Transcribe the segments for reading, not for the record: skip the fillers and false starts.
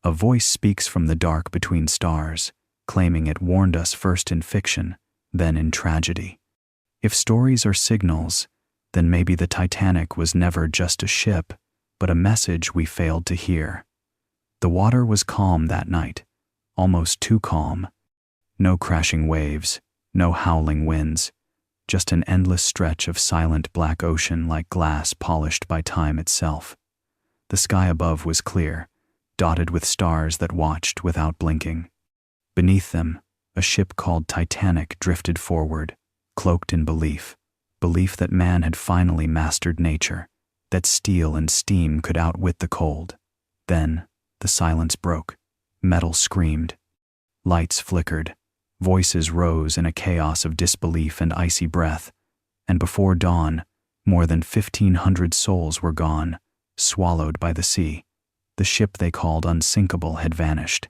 A voice speaks from the dark between stars, claiming it warned us first in fiction, then in tragedy. If stories are signals, then maybe the Titanic was never just a ship, but a message we failed to hear. The water was calm that night, almost too calm. No crashing waves, no howling winds, just an endless stretch of silent black ocean like glass polished by time itself. The sky above was clear, dotted with stars that watched without blinking. Beneath them, a ship called Titanic drifted forward, cloaked in belief that man had finally mastered nature, that steel and steam could outwit the cold. Then, the silence broke. Metal screamed. Lights flickered. Voices rose in a chaos of disbelief and icy breath, and before dawn, more than 1,500 souls were gone, swallowed by the sea. The ship they called unsinkable had vanished.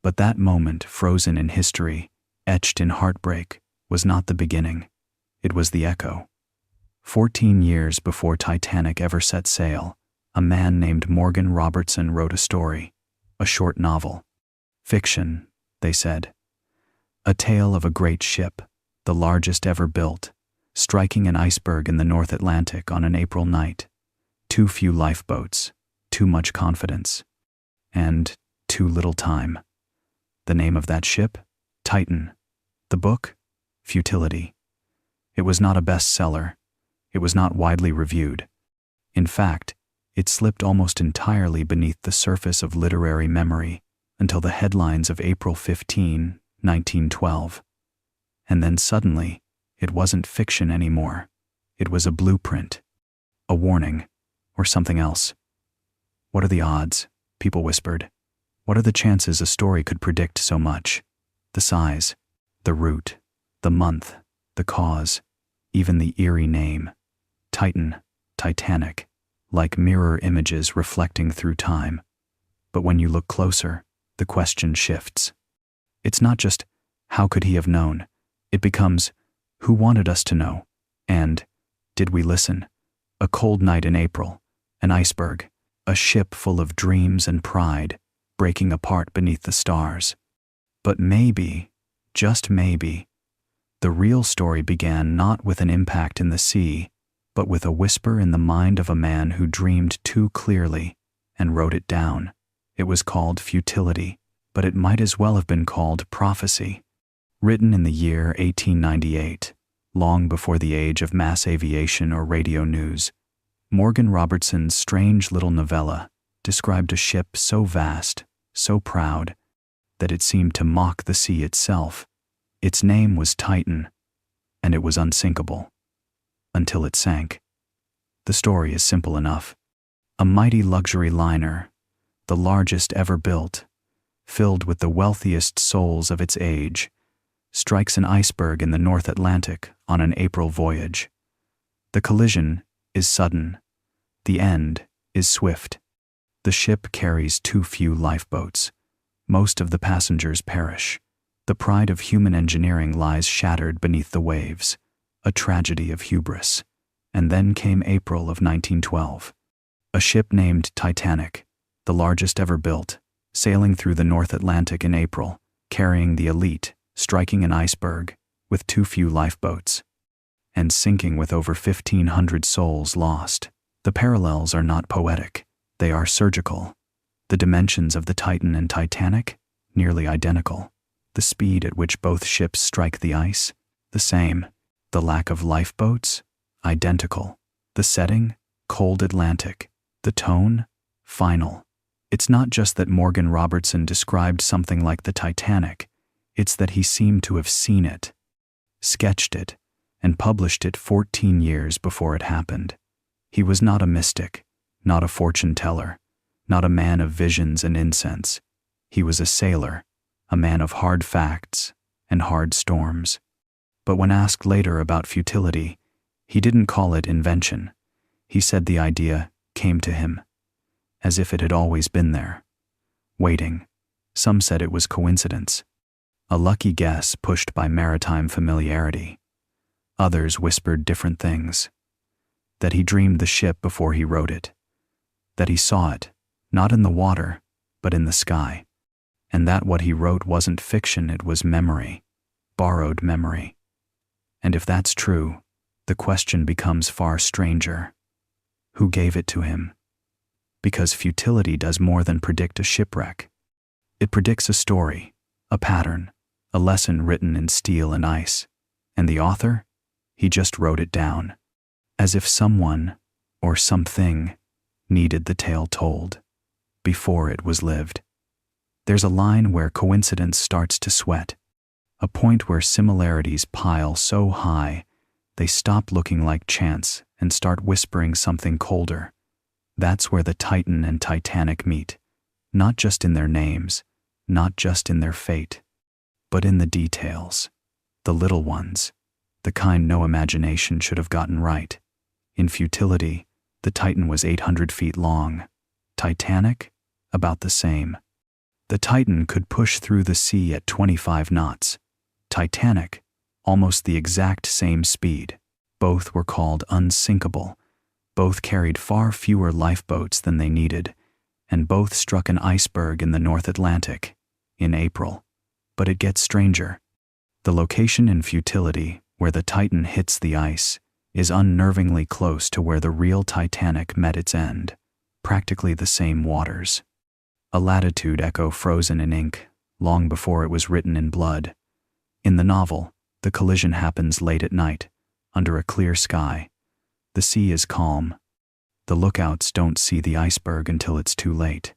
But that moment, frozen in history, etched in heartbreak, was not the beginning. It was the echo. 14 years before Titanic ever set sail, a man named Morgan Robertson wrote a story, a short novel. Fiction, they said. A tale of a great ship, the largest ever built, striking an iceberg in the North Atlantic on an April night. Too few lifeboats, too much confidence, and too little time. The name of that ship? Titan. The book? Futility. It was not a bestseller. It was not widely reviewed. In fact, it slipped almost entirely beneath the surface of literary memory until the headlines of April 15, 1912. And then suddenly, it wasn't fiction anymore. It was a blueprint, a warning, or something else. What are the odds? People whispered. What are the chances a story could predict so much? The size, the route, the month, the cause, even the eerie name. Titan, Titanic, like mirror images reflecting through time. But when you look closer, the question shifts. It's not just, how could he have known? It becomes, who wanted us to know? And, did we listen? A cold night in April, an iceberg, a ship full of dreams and pride, breaking apart beneath the stars. But maybe, just maybe, the real story began not with an impact in the sea, but with a whisper in the mind of a man who dreamed too clearly and wrote it down. It was called Futility, but it might as well have been called Prophecy. Written in the year 1898, long before the age of mass aviation or radio news, Morgan Robertson's strange little novella described a ship so vast, so proud, that it seemed to mock the sea itself. Its name was Titan, and it was unsinkable. Until it sank. The story is simple enough. A mighty luxury liner, the largest ever built, filled with the wealthiest souls of its age, strikes an iceberg in the North Atlantic on an April voyage. The collision is sudden. The end is swift. The ship carries too few lifeboats. Most of the passengers perish. The pride of human engineering lies shattered beneath the waves, a tragedy of hubris. And then came April of 1912. A ship named Titanic, the largest ever built, sailing through the North Atlantic in April, carrying the elite, striking an iceberg, with too few lifeboats, and sinking with over 1,500 souls lost. The parallels are not poetic, they are surgical. The dimensions of the Titan and Titanic, nearly identical. The speed at which both ships strike the ice, the same. The lack of lifeboats, identical. The setting, cold Atlantic. The tone, final. It's not just that Morgan Robertson described something like the Titanic, it's that he seemed to have seen it, sketched it, and published it 14 years before it happened. He was not a mystic, not a fortune teller, not a man of visions and incense. He was a sailor, a man of hard facts and hard storms. But when asked later about futility, he didn't call it invention. He said the idea came to him, as if it had always been there, waiting. Some said it was coincidence, a lucky guess pushed by maritime familiarity. Others whispered different things. That he dreamed the ship before he wrote it. That he saw it, not in the water, but in the sky. And that what he wrote wasn't fiction, it was memory, borrowed memory. And if that's true, the question becomes far stranger. Who gave it to him? Because futility does more than predict a shipwreck. It predicts a story, a pattern, a lesson written in steel and ice. And the author? He just wrote it down, as if someone, or something, needed the tale told, before it was lived. There's a line where coincidence starts to sweat, a point where similarities pile so high they stop looking like chance and start whispering something colder. That's where the Titan and Titanic meet, not just in their names, not just in their fate, but in the details, the little ones, the kind no imagination should have gotten right. In futility, the Titan was 800 feet long. Titanic? About the same. The Titan could push through the sea at 25 knots. Titanic, almost the exact same speed. Both were called unsinkable. Both carried far fewer lifeboats than they needed, and both struck an iceberg in the North Atlantic in April. But it gets stranger. The location in futility, where the Titan hits the ice, is unnervingly close to where the real Titanic met its end, practically the same waters. A latitude echo frozen in ink, long before it was written in blood. In the novel, the collision happens late at night, under a clear sky. The sea is calm. The lookouts don't see the iceberg until it's too late.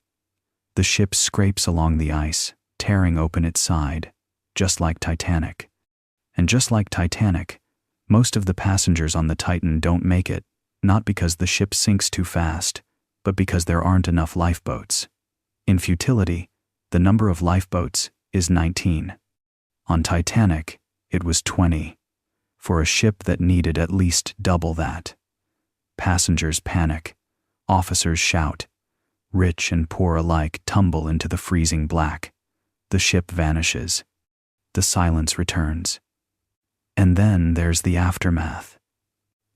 The ship scrapes along the ice, tearing open its side, just like Titanic. And just like Titanic, most of the passengers on the Titan don't make it, not because the ship sinks too fast, but because there aren't enough lifeboats. In futility, the number of lifeboats is 19. On Titanic, it was 20, for a ship that needed at least double that. Passengers panic, officers shout, rich and poor alike tumble into the freezing black. The ship vanishes. The silence returns. And then there's the aftermath.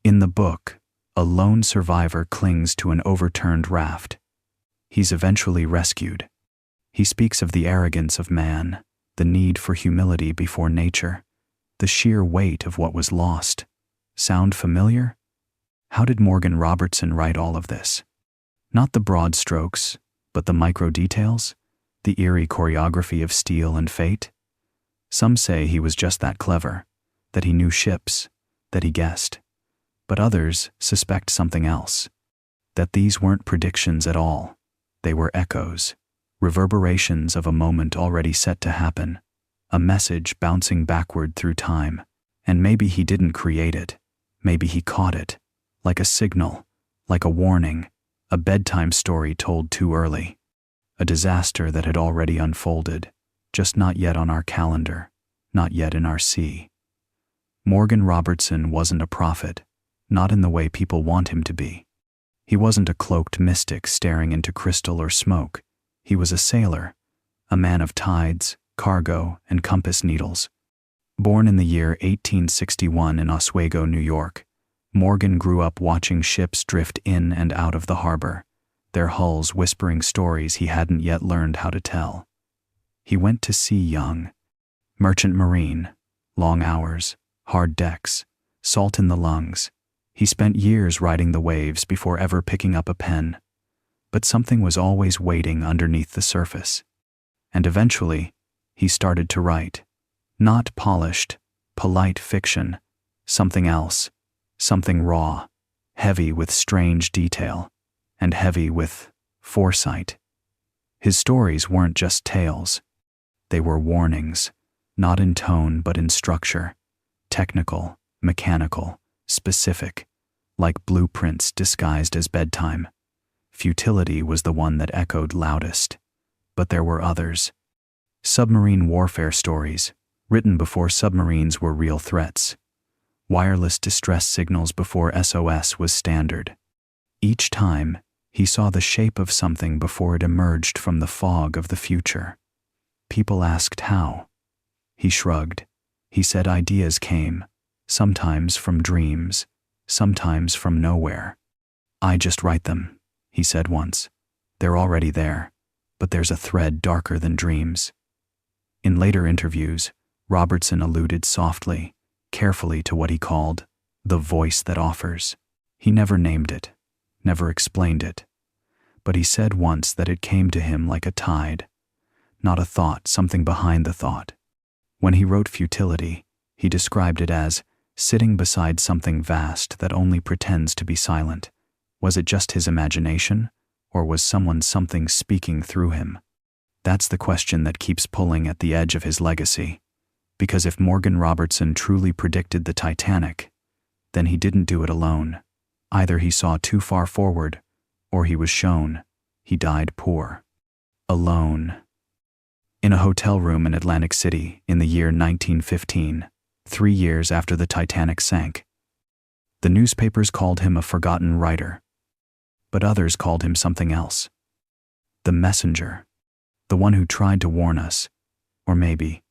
In the book, a lone survivor clings to an overturned raft. He's eventually rescued. He speaks of the arrogance of man, the need for humility before nature, the sheer weight of what was lost. Sound familiar? How did Morgan Robertson write all of this? Not the broad strokes, but the micro details, the eerie choreography of steel and fate? Some say he was just that clever, that he knew ships, that he guessed. But others suspect something else, that these weren't predictions at all. They were echoes, reverberations of a moment already set to happen, a message bouncing backward through time. And maybe he didn't create it. Maybe he caught it, like a signal, like a warning, a bedtime story told too early, a disaster that had already unfolded, just not yet on our calendar, not yet in our sea. Morgan Robertson wasn't a prophet, not in the way people want him to be. He wasn't a cloaked mystic staring into crystal or smoke. He was a sailor, a man of tides, cargo, and compass needles. Born in the year 1861 in Oswego, New York, Morgan grew up watching ships drift in and out of the harbor, their hulls whispering stories he hadn't yet learned how to tell. He went to sea young. Merchant marine, long hours, hard decks, salt in the lungs. He spent years riding the waves before ever picking up a pen. But something was always waiting underneath the surface. And eventually, he started to write. Not polished, polite fiction, something else, something raw, heavy with strange detail, and heavy with foresight. His stories weren't just tales. They were warnings, not in tone but in structure, technical, mechanical, specific, like blueprints disguised as bedtime. Futility was the one that echoed loudest, but there were others. Submarine warfare stories, written before submarines were real threats. Wireless distress signals before SOS was standard. Each time, he saw the shape of something before it emerged from the fog of the future. People asked how. He shrugged. He said ideas came, sometimes from dreams, sometimes from nowhere. I just write them, he said once. They're already there, but there's a thread darker than dreams. In later interviews, Robertson alluded softly, carefully to what he called the voice that offers. He never named it, never explained it, but he said once that it came to him like a tide, not a thought, something behind the thought. When he wrote Futility, he described it as sitting beside something vast that only pretends to be silent. Was it just his imagination, or was something speaking through him? That's the question that keeps pulling at the edge of his legacy. Because if Morgan Robertson truly predicted the Titanic, then he didn't do it alone. Either he saw too far forward, or he was shown. He died poor. Alone. In a hotel room in Atlantic City in the year 1915, 3 years after the Titanic sank. The newspapers called him a forgotten writer, but others called him something else. The messenger, the one who tried to warn us, or maybe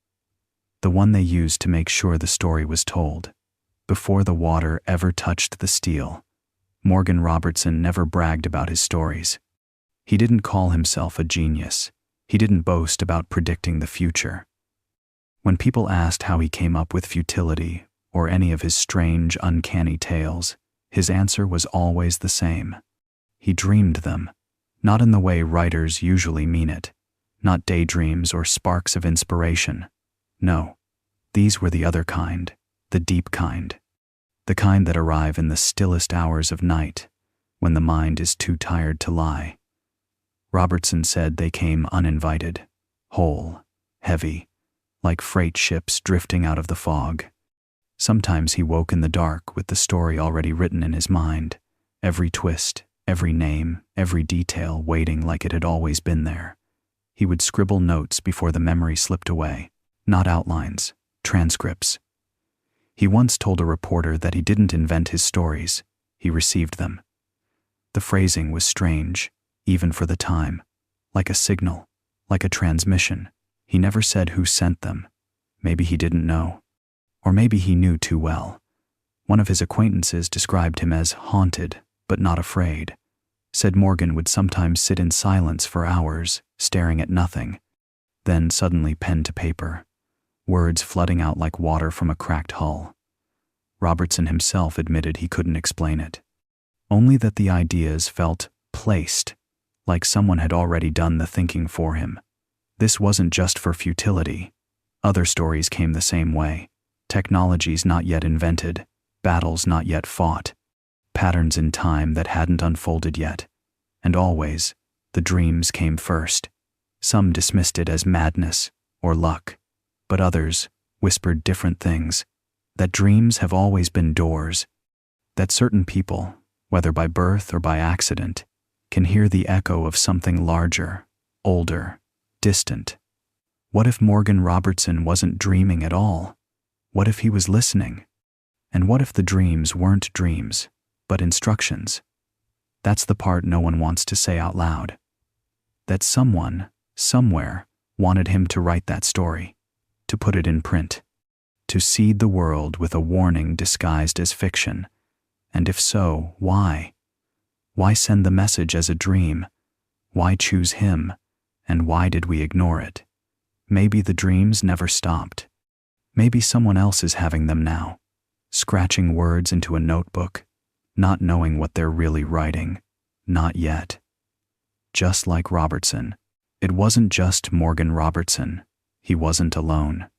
the one they used to make sure the story was told. Before the water ever touched the steel, Morgan Robertson never bragged about his stories. He didn't call himself a genius. He didn't boast about predicting the future. When people asked how he came up with Futility or any of his strange, uncanny tales, his answer was always the same. He dreamed them, not in the way writers usually mean it, not daydreams or sparks of inspiration. No, these were the other kind, the deep kind, the kind that arrive in the stillest hours of night, when the mind is too tired to lie. Robertson said they came uninvited, whole, heavy, like freight ships drifting out of the fog. Sometimes he woke in the dark with the story already written in his mind, every twist, every name, every detail waiting like it had always been there. He would scribble notes before the memory slipped away, not outlines, transcripts. He once told a reporter that he didn't invent his stories, he received them. The phrasing was strange, even for the time, like a signal, like a transmission. He never said who sent them. Maybe he didn't know. Or maybe he knew too well. One of his acquaintances described him as haunted, but not afraid. Said Morgan would sometimes sit in silence for hours, staring at nothing. Then suddenly pen to paper, words flooding out like water from a cracked hull. Robertson himself admitted he couldn't explain it. Only that the ideas felt placed, like someone had already done the thinking for him. This wasn't just for Futility. Other stories came the same way. Technologies not yet invented, battles not yet fought, patterns in time that hadn't unfolded yet. And always, the dreams came first. Some dismissed it as madness or luck, but others whispered different things. That dreams have always been doors. That certain people, whether by birth or by accident, can hear the echo of something larger, older, distant. What if Morgan Robertson wasn't dreaming at all? What if he was listening? And what if the dreams weren't dreams, but instructions? That's the part no one wants to say out loud. That someone, somewhere, wanted him to write that story, to put it in print, to seed the world with a warning disguised as fiction. And if so, why? Why send the message as a dream? Why choose him? And why did we ignore it? Maybe the dreams never stopped. Maybe someone else is having them now, scratching words into a notebook, not knowing what they're really writing. Not yet. Just like Robertson, it wasn't just Morgan Robertson. He wasn't alone.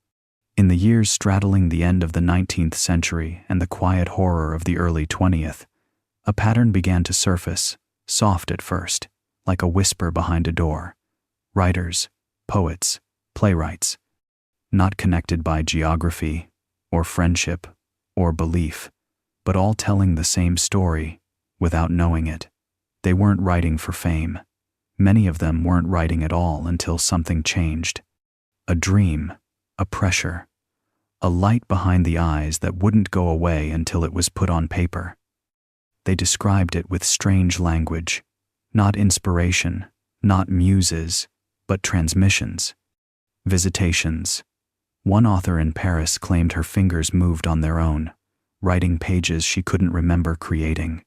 In the years straddling the end of the 19th century and the quiet horror of the early 20th, a pattern began to surface, soft at first, like a whisper behind a door. Writers, poets, playwrights, not connected by geography, or friendship, or belief, but all telling the same story, without knowing it. They weren't writing for fame. Many of them weren't writing at all until something changed. A dream, a pressure, a light behind the eyes that wouldn't go away until it was put on paper. They described it with strange language, not inspiration, not muses, but transmissions, visitations. One author in Paris claimed her fingers moved on their own, writing pages she couldn't remember creating.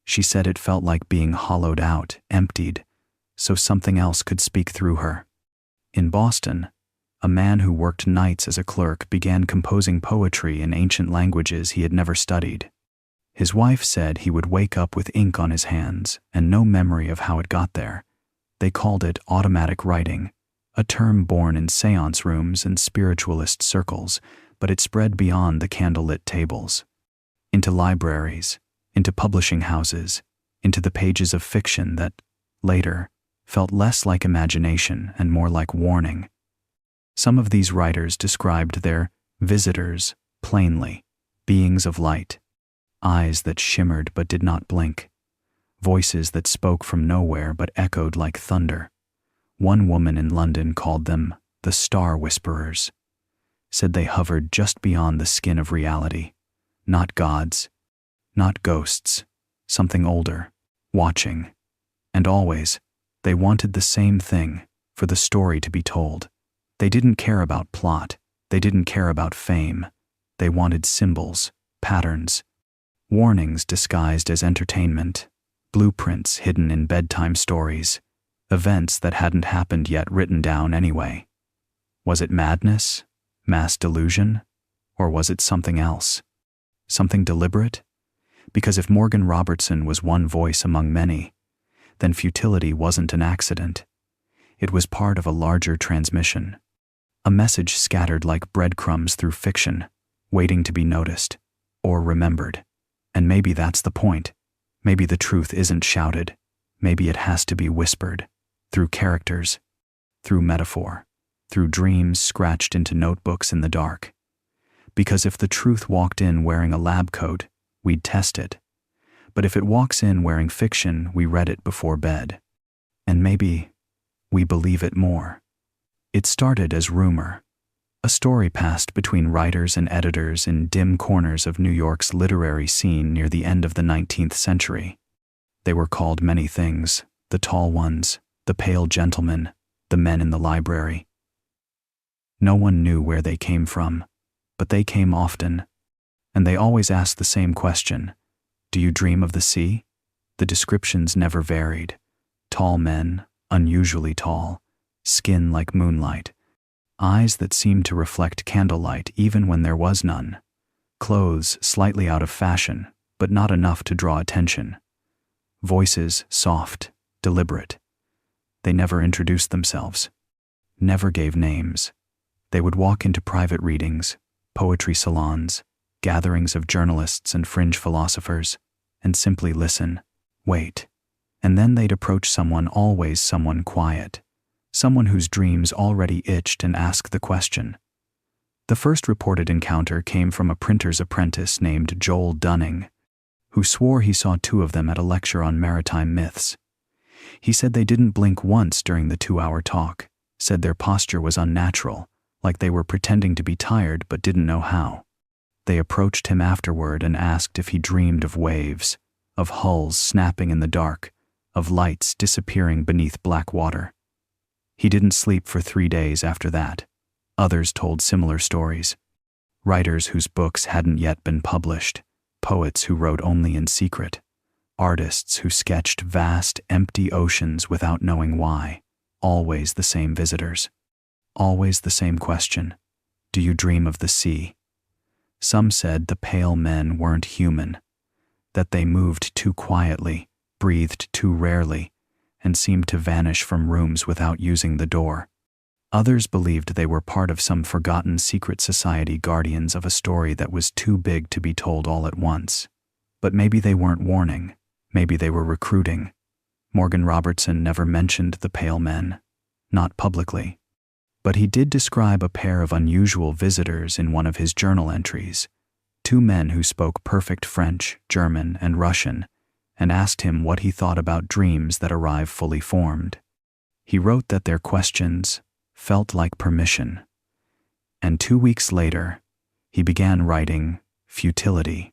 She said it felt like being hollowed out, emptied, so something else could speak through her. In Boston, a man who worked nights as a clerk began composing poetry in ancient languages he had never studied. His wife said he would wake up with ink on his hands and no memory of how it got there. They called it automatic writing, a term born in seance rooms and spiritualist circles, but it spread beyond the candlelit tables, into libraries, into publishing houses, into the pages of fiction that, later, felt less like imagination and more like warning. Some of these writers described their visitors plainly, beings of light, eyes that shimmered but did not blink, voices that spoke from nowhere but echoed like thunder. One woman in London called them the Star Whisperers, said they hovered just beyond the skin of reality, not gods, not ghosts, something older, watching. And always, they wanted the same thing, for the story to be told. They didn't care about plot, they didn't care about fame. They wanted symbols, patterns, warnings disguised as entertainment, blueprints hidden in bedtime stories, events that hadn't happened yet written down anyway. Was it madness, mass delusion, or was it something else? Something deliberate? Because if Morgan Robertson was one voice among many, then futility wasn't an accident. It was part of a larger transmission. A message scattered like breadcrumbs through fiction, waiting to be noticed, or remembered. And maybe that's the point. Maybe the truth isn't shouted. Maybe it has to be whispered, through characters, through metaphor, through dreams scratched into notebooks in the dark. Because if the truth walked in wearing a lab coat, we'd test it. But if it walks in wearing fiction, we read it before bed. And maybe we believe it more. It started as rumor. A story passed between writers and editors in dim corners of New York's literary scene near the end of the 19th century. They were called many things: the tall ones, the pale gentlemen, the men in the library. No one knew where they came from, but they came often. And they always asked the same question: do you dream of the sea? The descriptions never varied. Tall men, unusually tall, skin like moonlight, eyes that seemed to reflect candlelight even when there was none, clothes slightly out of fashion, but not enough to draw attention, voices soft, deliberate. They never introduced themselves, never gave names. They would walk into private readings, poetry salons, gatherings of journalists and fringe philosophers, and simply listen, wait. And then they'd approach someone, always someone quiet, someone whose dreams already itched, and ask the question. The first reported encounter came from a printer's apprentice named Joel Dunning, who swore he saw two of them at a lecture on maritime myths. He said they didn't blink once during the 2-hour talk, said their posture was unnatural, like they were pretending to be tired but didn't know how. They approached him afterward and asked if he dreamed of waves, of hulls snapping in the dark, of lights disappearing beneath black water. He didn't sleep for 3 days after that. Others told similar stories. Writers whose books hadn't yet been published, poets who wrote only in secret, artists who sketched vast, empty oceans without knowing why. Always the same visitors. Always the same question: do you dream of the sea? Some said the pale men weren't human, that they moved too quietly, breathed too rarely, and seemed to vanish from rooms without using the door. Others believed they were part of some forgotten secret society, guardians of a story that was too big to be told all at once. But maybe they weren't warning, maybe they were recruiting. Morgan Robertson never mentioned the pale men, not publicly. But he did describe a pair of unusual visitors in one of his journal entries, 2 men who spoke perfect French, German, and Russian, and asked him what he thought about dreams that arrive fully formed. He wrote that their questions felt like permission. And 2 weeks later, he began writing Futility.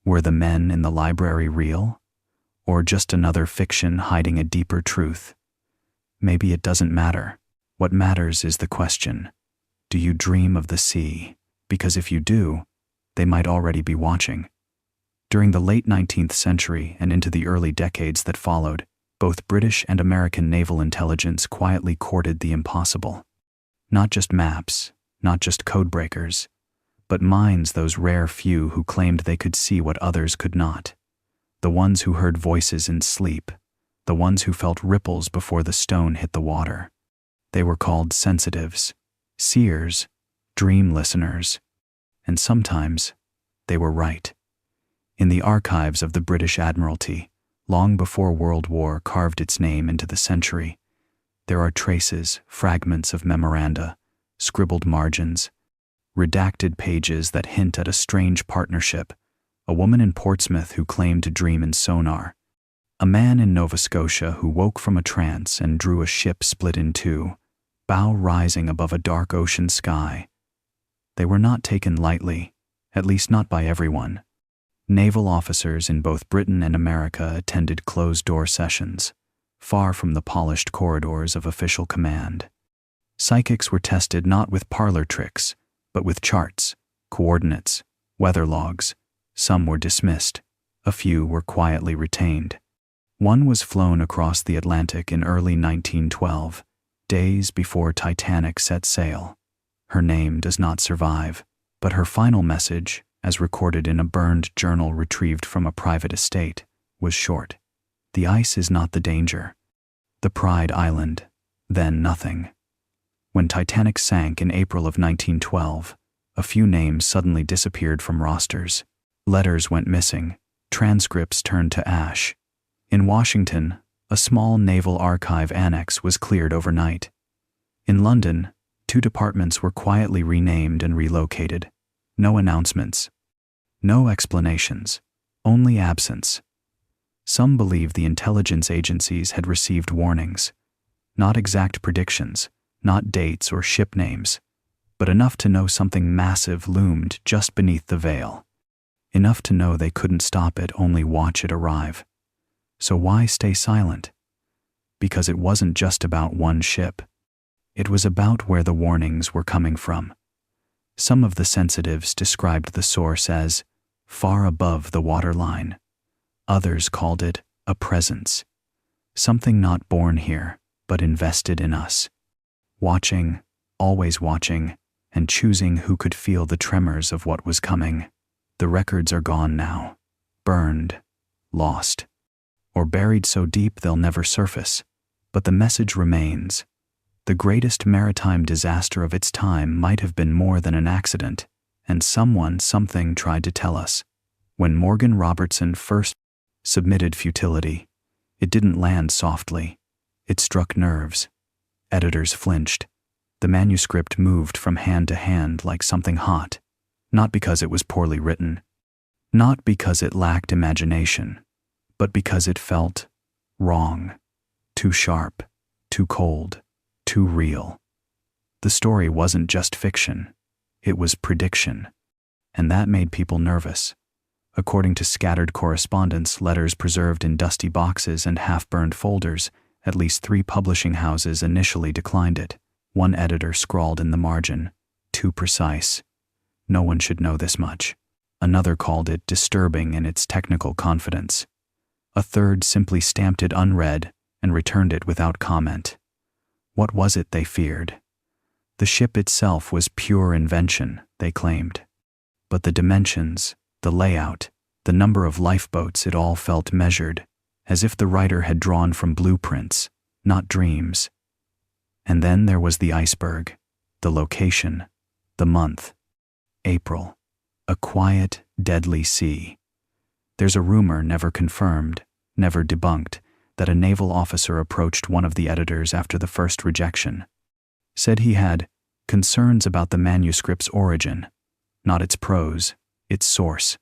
Were the men in the library real? Or just another fiction hiding a deeper truth? Maybe it doesn't matter. What matters is the question: do you dream of the sea? Because if you do, they might already be watching. During the late 19th century and into the early decades that followed, Both British and American naval intelligence quietly courted the impossible. Not just maps, not just codebreakers, but minds, those rare few who claimed they could see what others could not. The ones who heard voices in sleep, the ones who felt ripples before the stone hit the water. They were called sensitives, seers, dream listeners, and sometimes they were right. In the archives of the British Admiralty, long before World War carved its name into the century, there are traces, fragments of memoranda, scribbled margins, redacted pages that hint at a strange partnership, a woman in Portsmouth who claimed to dream in sonar, a man in Nova Scotia who woke from a trance and drew a ship split in two, bow rising above a dark ocean sky. They were not taken lightly, at least not by everyone. Naval officers in both Britain and America attended closed-door sessions, far from the polished corridors of official command. Psychics were tested not with parlor tricks, but with charts, coordinates, weather logs. Some were dismissed, a few were quietly retained. One was flown across the Atlantic in early 1912, days before Titanic set sail. Her name does not survive, but her final message, as recorded in a burned journal retrieved from a private estate, was short. The ice is not the danger. The Pride Island, then nothing. When Titanic sank in April of 1912, a few names suddenly disappeared from rosters. Letters went missing, transcripts turned to ash. In Washington, a small naval archive annex was cleared overnight. In London, 2 departments were quietly renamed and relocated. No announcements. No explanations. Only absence. Some believe the intelligence agencies had received warnings. Not exact predictions, not dates or ship names, but enough to know something massive loomed just beneath the veil. Enough to know they couldn't stop it, only watch it arrive. So why stay silent? Because it wasn't just about one ship. It was about where the warnings were coming from. Some of the sensitives described the source as far above the waterline. Others called it a presence. Something not born here, but invested in us. Watching, always watching, and choosing who could feel the tremors of what was coming. The records are gone now. Burned. Lost. Or buried so deep they'll never surface. But the message remains. The greatest maritime disaster of its time might have been more than an accident, and something tried to tell us. When Morgan Robertson first submitted futility, it didn't land softly. It struck nerves. Editors flinched. The manuscript moved from hand to hand like something hot, not because it was poorly written, not because it lacked imagination, but because it felt wrong, too sharp, too cold, too real. The story wasn't just fiction, it was prediction, and that made people nervous. According to scattered correspondence, letters preserved in dusty boxes and half-burned folders, at least 3 publishing houses initially declined it. One editor scrawled in the margin, "Too precise. No one should know this much." Another called it disturbing in its technical confidence. A third simply stamped it unread and returned it without comment. What was it they feared? The ship itself was pure invention, they claimed. But the dimensions, the layout, the number of lifeboats, it all felt measured, as if the writer had drawn from blueprints, not dreams. And then there was the iceberg, the location, the month. April. A quiet, deadly sea. There's a rumor, never confirmed, never debunked, that a naval officer approached one of the editors after the first rejection. Said he had concerns about the manuscript's origin, not its prose, its source.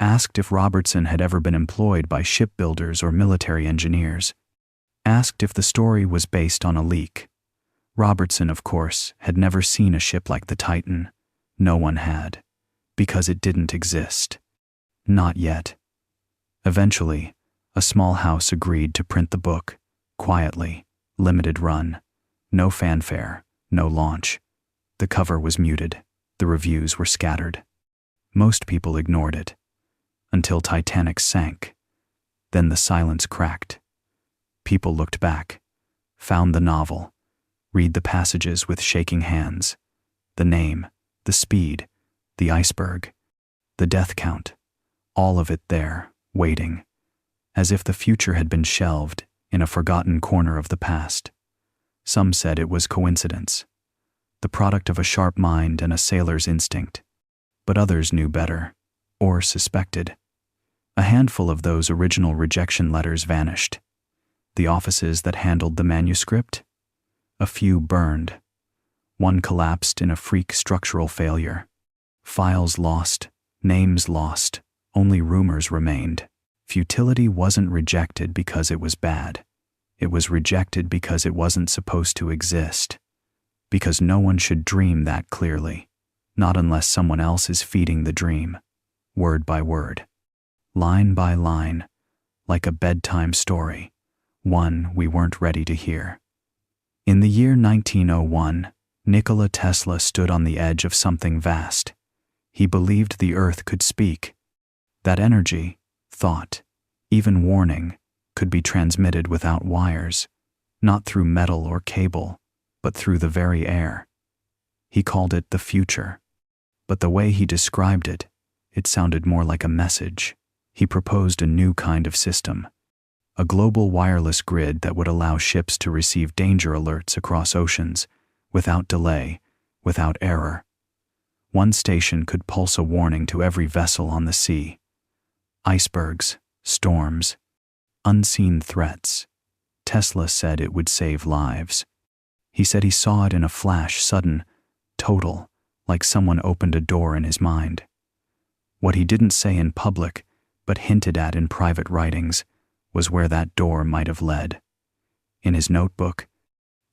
Asked if Robertson had ever been employed by shipbuilders or military engineers. Asked if the story was based on a leak. Robertson, of course, had never seen a ship like the Titan. No one had. Because it didn't exist. Not yet. Eventually, a small house agreed to print the book, quietly, limited run. No fanfare, no launch. The cover was muted. The reviews were scattered. Most people ignored it. Until Titanic sank. Then the silence cracked. People looked back, found the novel, read the passages with shaking hands. The name, the speed, the iceberg, the death count, all of it there, waiting, as if the future had been shelved in a forgotten corner of the past. Some said it was coincidence, the product of a sharp mind and a sailor's instinct. But others knew better, or suspected. A handful of those original rejection letters vanished. The offices that handled the manuscript? A few burned. One collapsed in a freak structural failure. Files lost, names lost, only rumors remained. Futility wasn't rejected because it was bad. It was rejected because it wasn't supposed to exist. Because no one should dream that clearly, not unless someone else is feeding the dream, word by word, line by line, like a bedtime story, one we weren't ready to hear. In the year 1901, Nikola Tesla stood on the edge of something vast. He believed the earth could speak. That energy, thought, even warning, could be transmitted without wires, not through metal or cable, but through the very air. He called it the future. But the way he described it, it sounded more like a message. He proposed a new kind of system, a global wireless grid that would allow ships to receive danger alerts across oceans, without delay, without error. One station could pulse a warning to every vessel on the sea. Icebergs, storms, unseen threats. Tesla said it would save lives. He said he saw it in a flash, sudden, total, like someone opened a door in his mind. What he didn't say in public, but hinted at in private writings, was where that door might have led. In his notebook,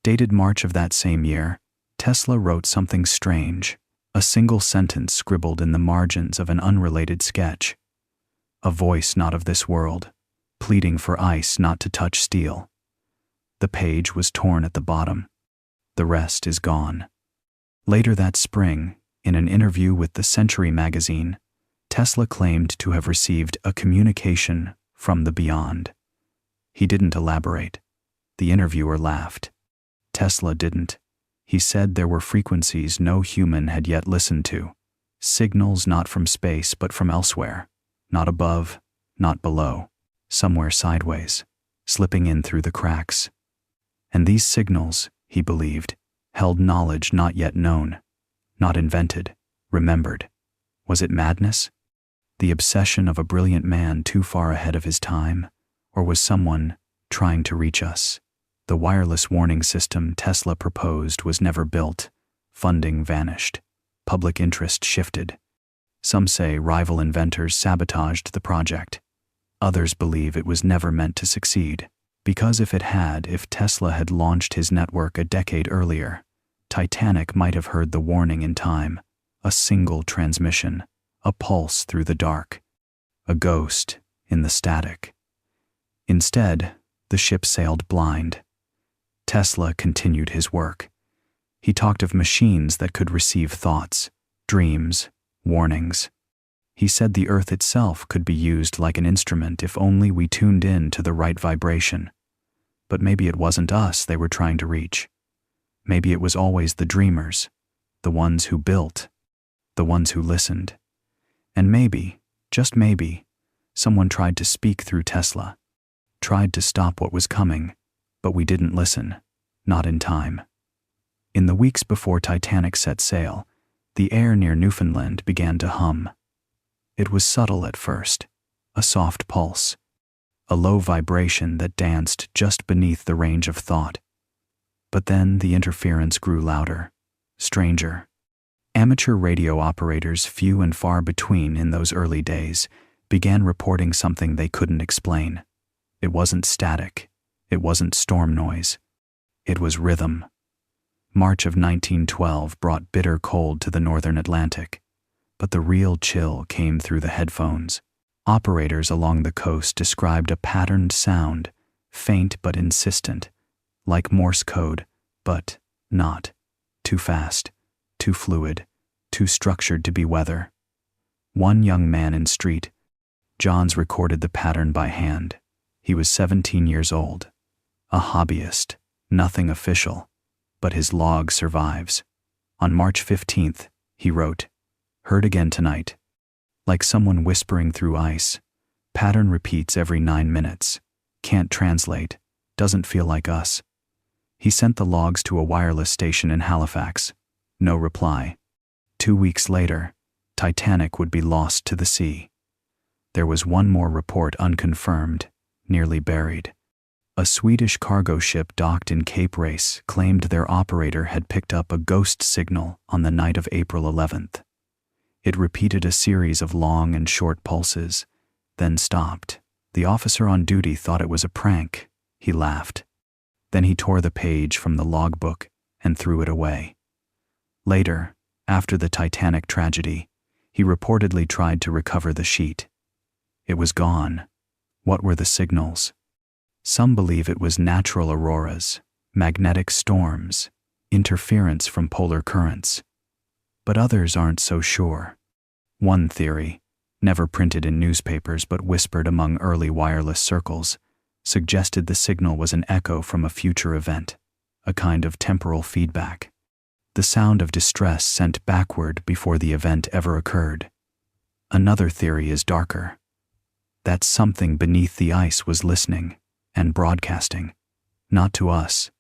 dated March of that same year, Tesla wrote something strange, a single sentence scribbled in the margins of an unrelated sketch. A voice not of this world, pleading for ice not to touch steel. The page was torn at the bottom. The rest is gone. Later that spring, in an interview with the Century magazine, Tesla claimed to have received a communication from the beyond. He didn't elaborate. The interviewer laughed. Tesla didn't. He said there were frequencies no human had yet listened to, signals not from space but from elsewhere, not above, not below, somewhere sideways, slipping in through the cracks. And these signals, he believed, held knowledge not yet known, not invented, remembered. Was it madness? The obsession of a brilliant man too far ahead of his time? Or was someone trying to reach us? The wireless warning system Tesla proposed was never built. Funding vanished. Public interest shifted. Some say rival inventors sabotaged the project. Others believe it was never meant to succeed. Because if Tesla had launched his network a decade earlier, Titanic might have heard the warning in time, a single transmission, a pulse through the dark, a ghost in the static. Instead, the ship sailed blind. Tesla continued his work. He talked of machines that could receive thoughts, dreams, warnings. He said the earth itself could be used like an instrument if only we tuned in to the right vibration. But maybe it wasn't us they were trying to reach. Maybe it was always the dreamers, the ones who built, the ones who listened. And maybe, just maybe, someone tried to speak through Tesla, tried to stop what was coming, but we didn't listen, not in time. In the weeks before Titanic set sail, the air near Newfoundland began to hum. It was subtle at first, a soft pulse, a low vibration that danced just beneath the range of thought. But then the interference grew louder, stranger. Amateur radio operators, few and far between in those early days, began reporting something they couldn't explain. It wasn't static. It wasn't storm noise. It was rhythm. March of 1912 brought bitter cold to the northern Atlantic, but the real chill came through the headphones. Operators along the coast described a patterned sound, faint but insistent, like Morse code, but not. Too fast, too fluid, too structured to be weather. One young man in street, Johns recorded the pattern by hand. He was 17 years old. A hobbyist, nothing official, but his log survives. On March 15th, he wrote, "Heard again tonight. Like someone whispering through ice. Pattern repeats every 9 minutes. Can't translate. Doesn't feel like us." He sent the logs to a wireless station in Halifax. No reply. 2 weeks later, Titanic would be lost to the sea. There was one more report unconfirmed, nearly buried. A Swedish cargo ship docked in Cape Race claimed their operator had picked up a ghost signal on the night of April 11th. It repeated a series of long and short pulses, then stopped. The officer on duty thought it was a prank. He laughed. Then he tore the page from the logbook and threw it away. Later, after the Titanic tragedy, he reportedly tried to recover the sheet. It was gone. What were the signals? Some believe it was natural auroras, magnetic storms, interference from polar currents. But others aren't so sure. One theory, never printed in newspapers but whispered among early wireless circles, suggested the signal was an echo from a future event, a kind of temporal feedback. The sound of distress sent backward before the event ever occurred. Another theory is darker. That something beneath the ice was listening and broadcasting, not to us,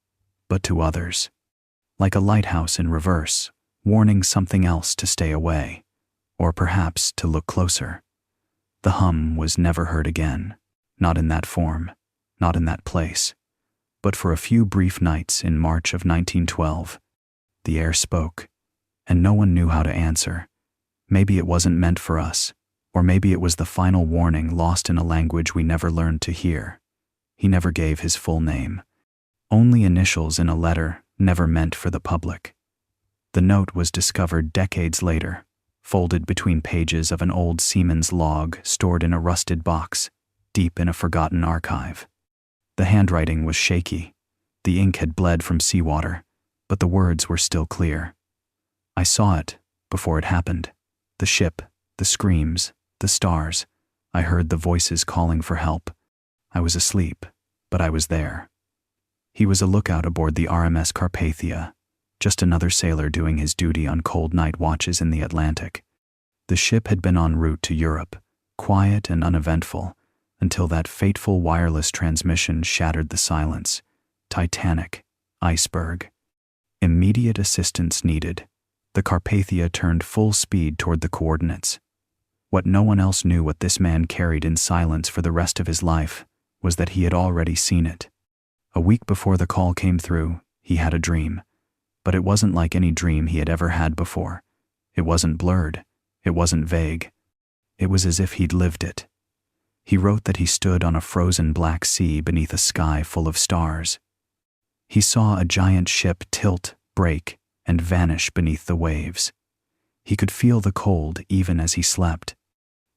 but to others. Like a lighthouse in reverse, warning something else to stay away, or perhaps to look closer. The hum was never heard again, not in that form, not in that place. But for a few brief nights in March of 1912, the air spoke, and no one knew how to answer. Maybe it wasn't meant for us, or maybe it was the final warning lost in a language we never learned to hear. He never gave his full name. Only initials in a letter never meant for the public. The note was discovered decades later, folded between pages of an old seaman's log stored in a rusted box, deep in a forgotten archive. The handwriting was shaky. The ink had bled from seawater, but the words were still clear. I saw it before it happened. The ship, the screams, the stars. I heard the voices calling for help. I was asleep, but I was there. He was a lookout aboard the RMS Carpathia, just another sailor doing his duty on cold night watches in the Atlantic. The ship had been en route to Europe, quiet and uneventful, until that fateful wireless transmission shattered the silence. Titanic, iceberg. Immediate assistance needed. The Carpathia turned full speed toward the coordinates. What no one else knew what this man carried in silence for the rest of his life was that he had already seen it. A week before the call came through, he had a dream. But it wasn't like any dream he had ever had before. It wasn't blurred. It wasn't vague. It was as if he'd lived it. He wrote that he stood on a frozen black sea beneath a sky full of stars. He saw a giant ship tilt, break, and vanish beneath the waves. He could feel the cold even as he slept.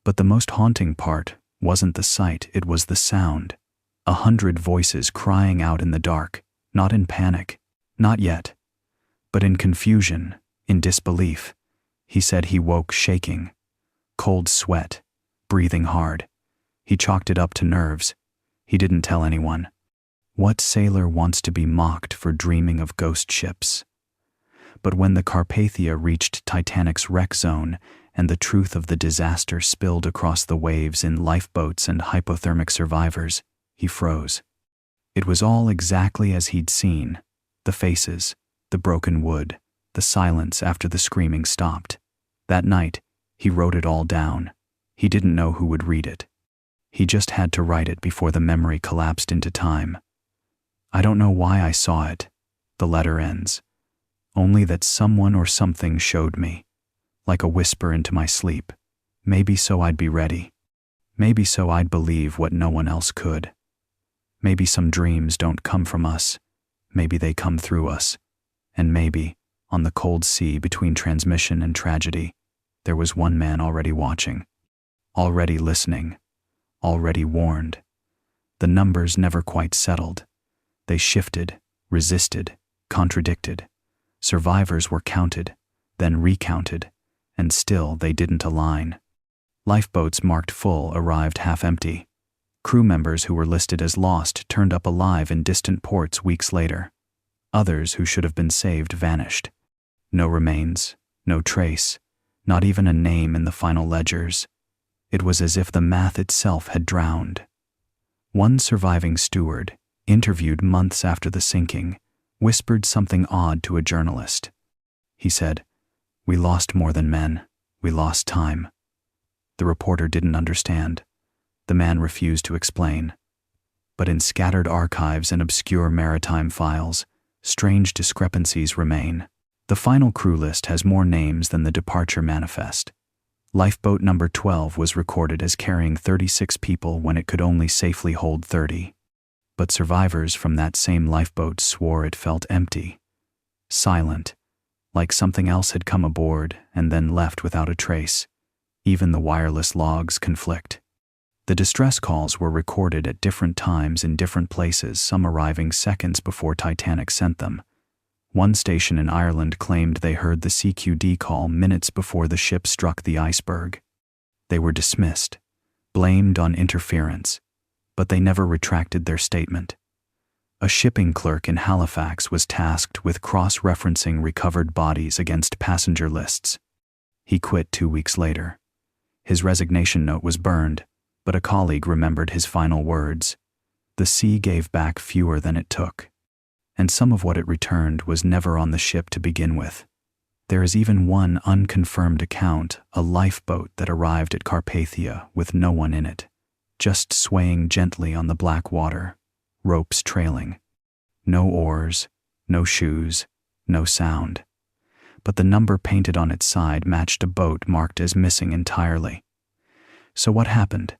But the most haunting part wasn't the sight, it was the sound. 100 voices crying out in the dark, not in panic, not yet, but in confusion, in disbelief. He said he woke shaking, cold sweat, breathing hard. He chalked it up to nerves. He didn't tell anyone. What sailor wants to be mocked for dreaming of ghost ships? But when the Carpathia reached Titanic's wreck zone and the truth of the disaster spilled across the waves in lifeboats and hypothermic survivors, he froze. It was all exactly as he'd seen. The faces, the broken wood, the silence after the screaming stopped. That night, he wrote it all down. He didn't know who would read it. He just had to write it before the memory collapsed into time. I don't know why I saw it, the letter ends. Only that someone or something showed me, like a whisper into my sleep. Maybe so I'd be ready. Maybe so I'd believe what no one else could. Maybe some dreams don't come from us. Maybe they come through us. And maybe, on the cold sea between transmission and tragedy, there was one man already watching, already listening, already warned. The numbers never quite settled. They shifted, resisted, contradicted. Survivors were counted, then recounted, and still they didn't align. Lifeboats marked full arrived half empty. Crew members who were listed as lost turned up alive in distant ports weeks later. Others who should have been saved vanished. No remains, no trace, not even a name in the final ledgers. It was as if the math itself had drowned. One surviving steward, interviewed months after the sinking, whispered something odd to a journalist. He said, "We lost more than men. We lost time." The reporter didn't understand. The man refused to explain. But in scattered archives and obscure maritime files, strange discrepancies remain. The final crew list has more names than the departure manifest. Lifeboat number 12 was recorded as carrying 36 people when it could only safely hold 30. But survivors from that same lifeboat swore it felt empty, silent, like something else had come aboard and then left without a trace. Even the wireless logs conflict. The distress calls were recorded at different times in different places, some arriving seconds before Titanic sent them. One station in Ireland claimed they heard the CQD call minutes before the ship struck the iceberg. They were dismissed, blamed on interference, but they never retracted their statement. A shipping clerk in Halifax was tasked with cross-referencing recovered bodies against passenger lists. He quit 2 weeks later. His resignation note was burned, but a colleague remembered his final words. The sea gave back fewer than it took, and some of what it returned was never on the ship to begin with. There is even one unconfirmed account, a lifeboat that arrived at Carpathia with no one in it, just swaying gently on the black water, ropes trailing. No oars, no shoes, no sound. But the number painted on its side matched a boat marked as missing entirely. So what happened?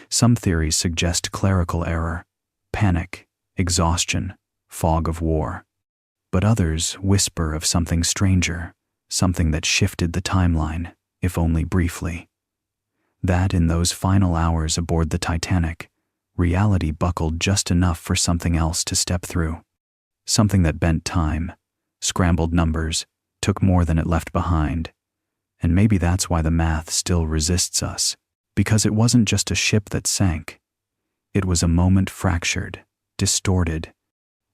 Some theories suggest clerical error, panic, exhaustion, fog of war. But others whisper of something stranger, something that shifted the timeline, if only briefly. That in those final hours aboard the Titanic, reality buckled just enough for something else to step through. Something that bent time, scrambled numbers, took more than it left behind. And maybe that's why the math still resists us. Because it wasn't just a ship that sank. It was a moment fractured, distorted,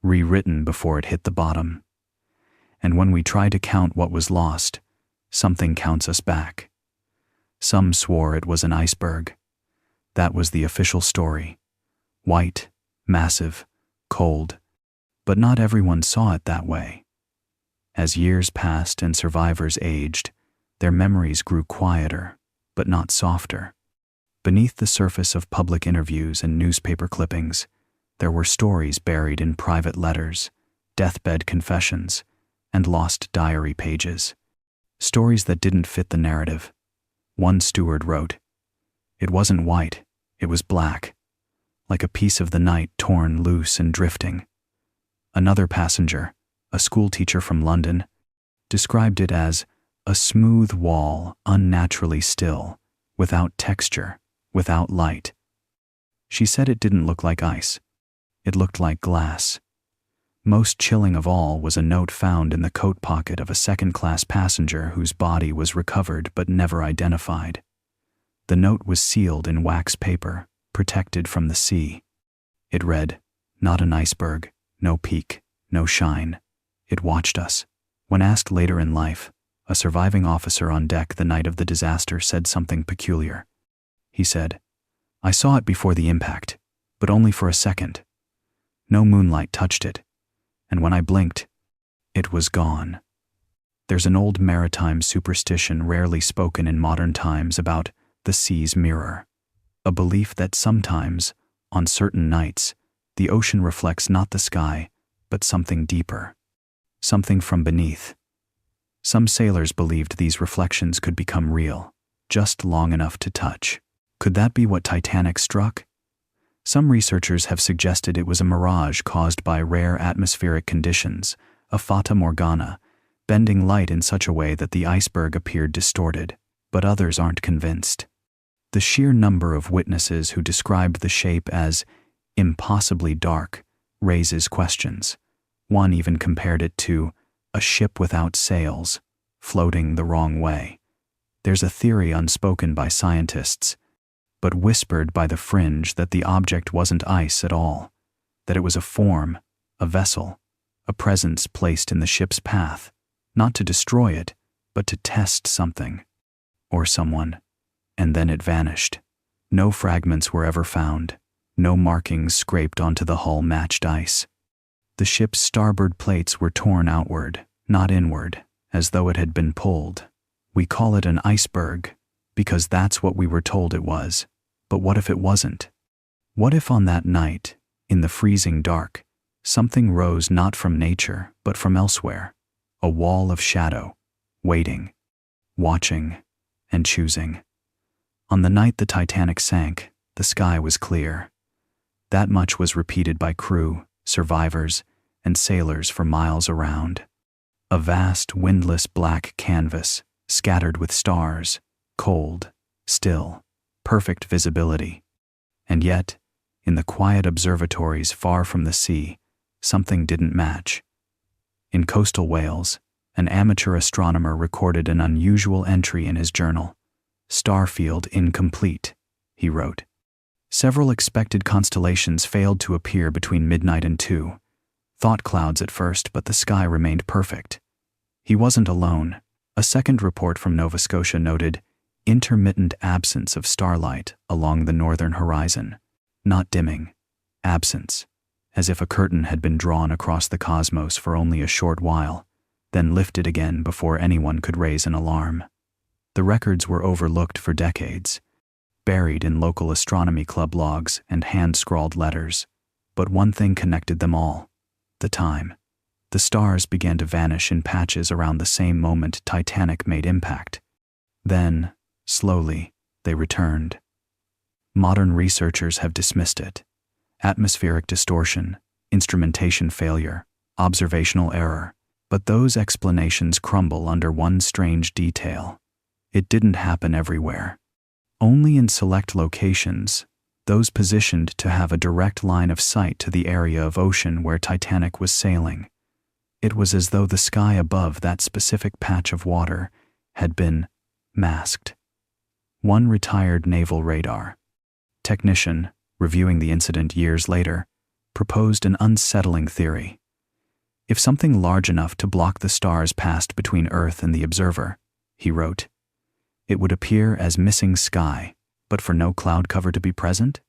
rewritten before it hit the bottom. And when we try to count what was lost, something counts us back. Some swore it was an iceberg. That was the official story. White, massive, cold. But not everyone saw it that way. As years passed and survivors aged, their memories grew quieter, but not softer. Beneath the surface of public interviews and newspaper clippings, there were stories buried in private letters, deathbed confessions, and lost diary pages. Stories that didn't fit the narrative. One steward wrote, "It wasn't white, it was black, like a piece of the night torn loose and drifting." Another passenger, a schoolteacher from London, described it as a smooth wall, unnaturally still, without texture, without light. She said it didn't look like ice. It looked like glass. Most chilling of all was a note found in the coat pocket of a second-class passenger whose body was recovered but never identified. The note was sealed in wax paper, protected from the sea. It read, "Not an iceberg, no peak, no shine. It watched us." When asked later in life, a surviving officer on deck the night of the disaster said something peculiar. He said, "I saw it before the impact, but only for a second. No moonlight touched it, and when I blinked, it was gone." There's an old maritime superstition rarely spoken in modern times about the sea's mirror, a belief that sometimes, on certain nights, the ocean reflects not the sky, but something deeper, something from beneath. Some sailors believed these reflections could become real, just long enough to touch. Could that be what Titanic struck? Some researchers have suggested it was a mirage caused by rare atmospheric conditions, a fata morgana, bending light in such a way that the iceberg appeared distorted, but others aren't convinced. The sheer number of witnesses who described the shape as impossibly dark raises questions. One even compared it to a ship without sails, floating the wrong way. There's a theory unspoken by scientists. but whispered by the fringe that the object wasn't ice at all, that it was a form, a vessel, a presence placed in the ship's path, not to destroy it, but to test something, or someone. And then it vanished. No fragments were ever found. No markings scraped onto the hull matched ice. The ship's starboard plates were torn outward, not inward, as though it had been pulled. We call it an iceberg, because that's what we were told it was. But what if it wasn't? What if on that night, in the freezing dark, something rose not from nature, but from elsewhere? A wall of shadow, waiting, watching, and choosing. On the night the Titanic sank, the sky was clear. That much was repeated by crew, survivors, and sailors for miles around. A vast, windless black canvas, scattered with stars, cold, still, perfect visibility. And yet, in the quiet observatories far from the sea, something didn't match. In coastal Wales, an amateur astronomer recorded an unusual entry in his journal. "Starfield incomplete," he wrote. Several expected constellations failed to appear between midnight and 2. Thought clouds at first, but the sky remained perfect. He wasn't alone. A second report from Nova Scotia noted intermittent absence of starlight along the northern horizon. Not dimming, absence, as if a curtain had been drawn across the cosmos for only a short while, then lifted again before anyone could raise an alarm. The records were overlooked for decades, buried in local astronomy club logs and hand-scrawled letters. But one thing connected them all: the time. The stars began to vanish in patches around the same moment Titanic made impact. Then, slowly, they returned. Modern researchers have dismissed it. Atmospheric distortion, instrumentation failure, observational error. But those explanations crumble under one strange detail. It didn't happen everywhere. Only in select locations, those positioned to have a direct line of sight to the area of ocean where Titanic was sailing. It was as though the sky above that specific patch of water had been masked. One retired naval radar technician, reviewing the incident years later, proposed an unsettling theory. If something large enough to block the stars passed between Earth and the observer, he wrote, it would appear as missing sky, but for no cloud cover to be present?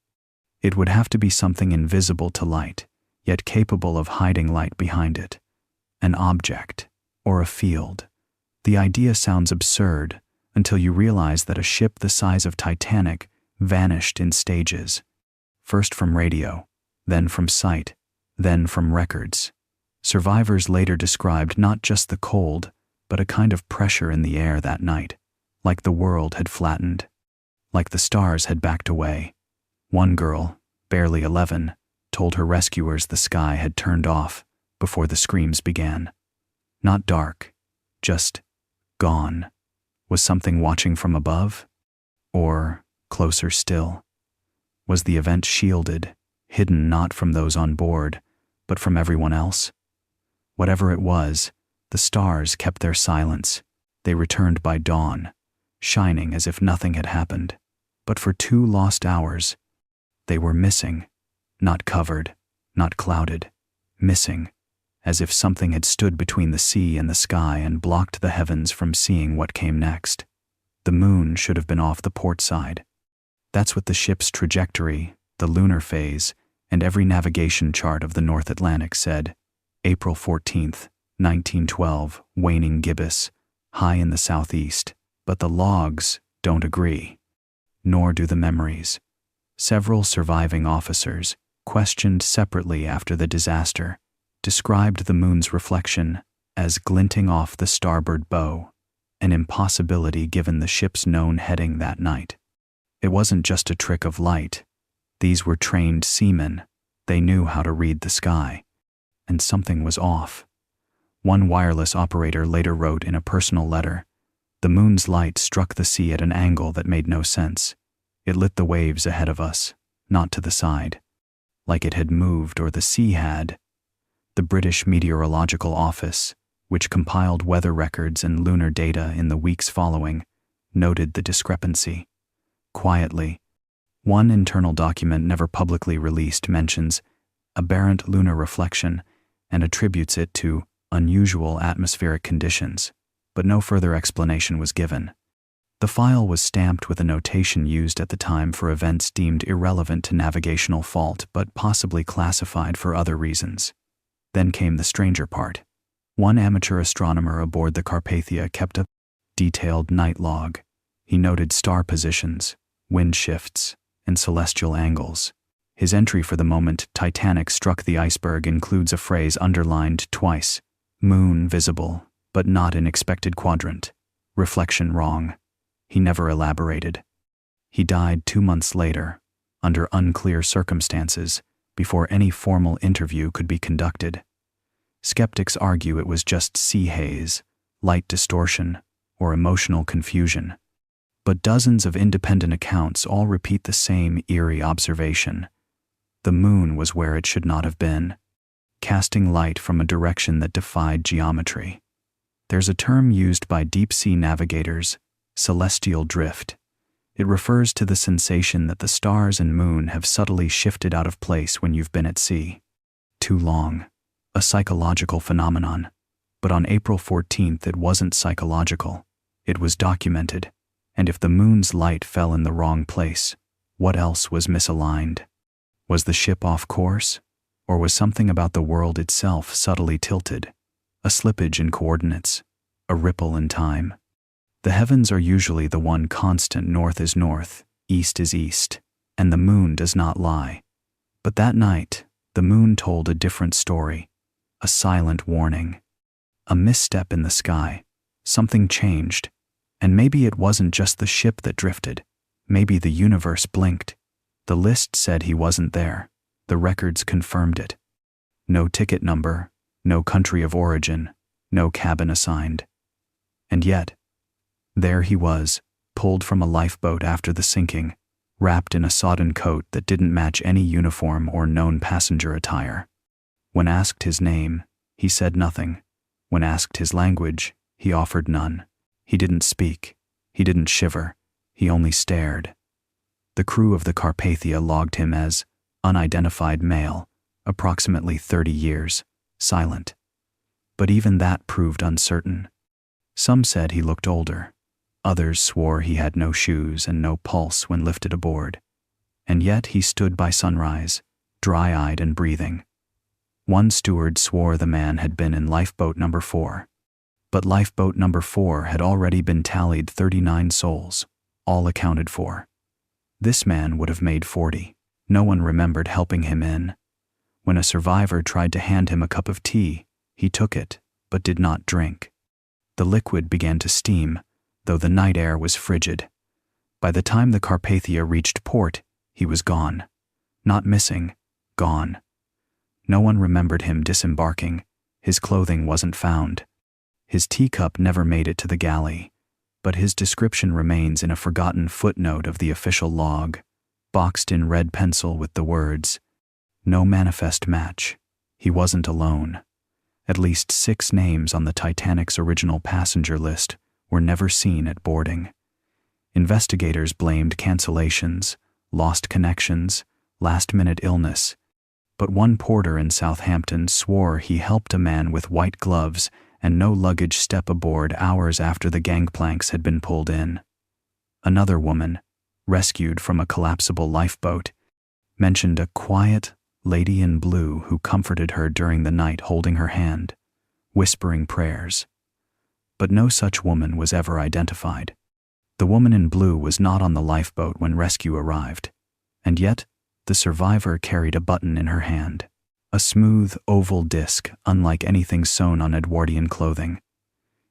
It would have to be something invisible to light, yet capable of hiding light behind it. An object, or a field. The idea sounds absurd until you realize that a ship the size of Titanic vanished in stages. First from radio, then from sight, then from records. Survivors later described not just the cold, but a kind of pressure in the air that night, like the world had flattened, like the stars had backed away. One girl, barely 11, told her rescuers the sky had turned off before the screams began. Not dark, just gone. Was something watching from above? Or, closer still, was the event shielded, hidden not from those on board, but from everyone else? Whatever it was, the stars kept their silence. They returned by dawn, shining as if nothing had happened. But for 2 lost hours, they were missing, not covered, not clouded, missing, as if something had stood between the sea and the sky and blocked the heavens from seeing what came next. The moon should have been off the port side. That's what the ship's trajectory, the lunar phase, and every navigation chart of the North Atlantic said. April 14th, 1912, waning gibbous, high in the southeast. But the logs don't agree. Nor do the memories. Several surviving officers, questioned separately after the disaster, described the moon's reflection as glinting off the starboard bow, an impossibility given the ship's known heading that night. It wasn't just a trick of light. These were trained seamen. They knew how to read the sky. And something was off. One wireless operator later wrote in a personal letter, "The moon's light struck the sea at an angle that made no sense. It lit the waves ahead of us, not to the side. Like it had moved or the sea had." The British Meteorological Office, which compiled weather records and lunar data in the weeks following, noted the discrepancy. Quietly, One internal document never publicly released mentions aberrant lunar reflection and attributes it to unusual atmospheric conditions, but no further explanation was given. The file was stamped with a notation used at the time for events deemed irrelevant to navigational fault but possibly classified for other reasons. Then came the stranger part. One amateur astronomer aboard the Carpathia kept a detailed night log. He noted star positions, wind shifts, and celestial angles. His entry for the moment Titanic struck the iceberg includes a phrase underlined twice: moon visible, but not in expected quadrant. Reflection wrong. He never elaborated. He died 2 months later, under unclear circumstances, before any formal interview could be conducted. Skeptics argue it was just sea haze, light distortion, or emotional confusion. But dozens of independent accounts all repeat the same eerie observation. The moon was where it should not have been, casting light from a direction that defied geometry. There's a term used by deep-sea navigators, celestial drift. It refers to the sensation that the stars and moon have subtly shifted out of place when you've been at sea. Too long. A psychological phenomenon. But on April 14th it wasn't psychological. It was documented. And if the moon's light fell in the wrong place, what else was misaligned? Was the ship off course? Or was something about the world itself subtly tilted? A slippage in coordinates? A ripple in time? The heavens are usually the one constant: north is north, east is east, and the moon does not lie. But that night, the moon told a different story, a silent warning. A misstep in the sky, something changed, and maybe it wasn't just the ship that drifted, maybe the universe blinked. The list said he wasn't there, the records confirmed it. No ticket number, no country of origin, no cabin assigned. And yet, there he was, pulled from a lifeboat after the sinking, wrapped in a sodden coat that didn't match any uniform or known passenger attire. When asked his name, he said nothing. When asked his language, he offered none. He didn't speak. He didn't shiver. He only stared. The crew of the Carpathia logged him as unidentified male, approximately 30 years, silent. But even that proved uncertain. Some said he looked older. Others swore he had no shoes and no pulse when lifted aboard. And yet he stood by sunrise, dry-eyed and breathing. One steward swore the man had been in lifeboat number 4. But lifeboat number 4 had already been tallied 39 souls, all accounted for. This man would have made 40. No one remembered helping him in. When a survivor tried to hand him a cup of tea, he took it, but did not drink. The liquid began to steam, though the night air was frigid. By the time the Carpathia reached port, he was gone. Not missing, gone. No one remembered him disembarking. His clothing wasn't found. His teacup never made it to the galley, but his description remains in a forgotten footnote of the official log, boxed in red pencil with the words, "No manifest match. He wasn't alone." At least 6 names on the Titanic's original passenger list were never seen at boarding. Investigators blamed cancellations, lost connections, last-minute illness, but one porter in Southampton swore he helped a man with white gloves and no luggage step aboard hours after the gangplanks had been pulled in. Another woman, rescued from a collapsible lifeboat, mentioned a quiet lady in blue who comforted her during the night, holding her hand, whispering prayers. But no such woman was ever identified. The woman in blue was not on the lifeboat when rescue arrived, and yet the survivor carried a button in her hand, a smooth oval disc unlike anything sewn on Edwardian clothing.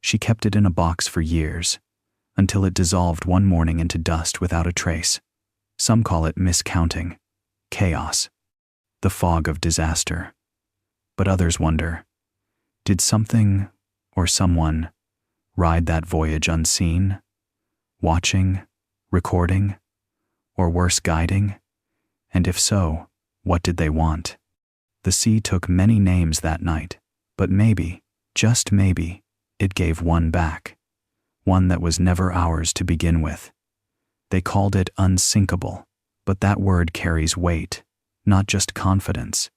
She kept it in a box for years, until it dissolved one morning into dust without a trace. Some call it miscounting, chaos, the fog of disaster. But others wonder, did something or someone ride that voyage unseen, watching, recording, or worse, guiding? And if so, what did they want? The sea took many names that night, but maybe, just maybe, it gave one back, one that was never ours to begin with. They called it unsinkable, But that word carries weight, not just confidence,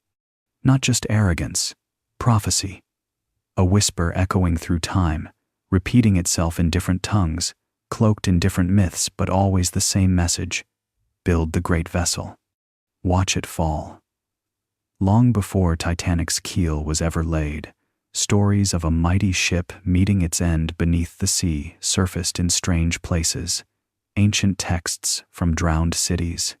not just arrogance, prophecy. A whisper echoing through time, repeating itself in different tongues, cloaked in different myths, but always the same message: build the great vessel. Watch it fall. Long before Titanic's keel was ever laid, stories of a mighty ship meeting its end beneath the sea surfaced in strange places. Ancient texts from drowned cities,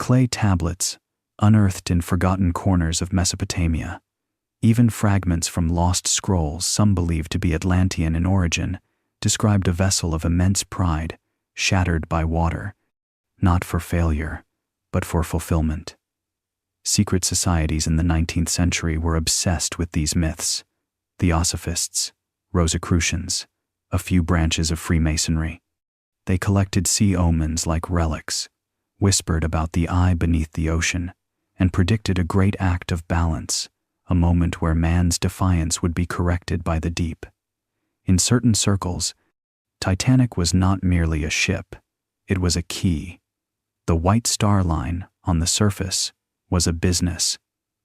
clay tablets unearthed in forgotten corners of Mesopotamia, even fragments from lost scrolls some believed to be Atlantean in origin, described a vessel of immense pride, shattered by water, not for failure, but for fulfillment. Secret societies in the 19th century were obsessed with these myths: Theosophists, Rosicrucians, a few branches of Freemasonry. They collected sea omens like relics, whispered about the eye beneath the ocean, and predicted a great act of balance, a moment where man's defiance would be corrected by the deep. In certain circles, Titanic was not merely a ship, it was a key. The White Star Line, on the surface, was a business,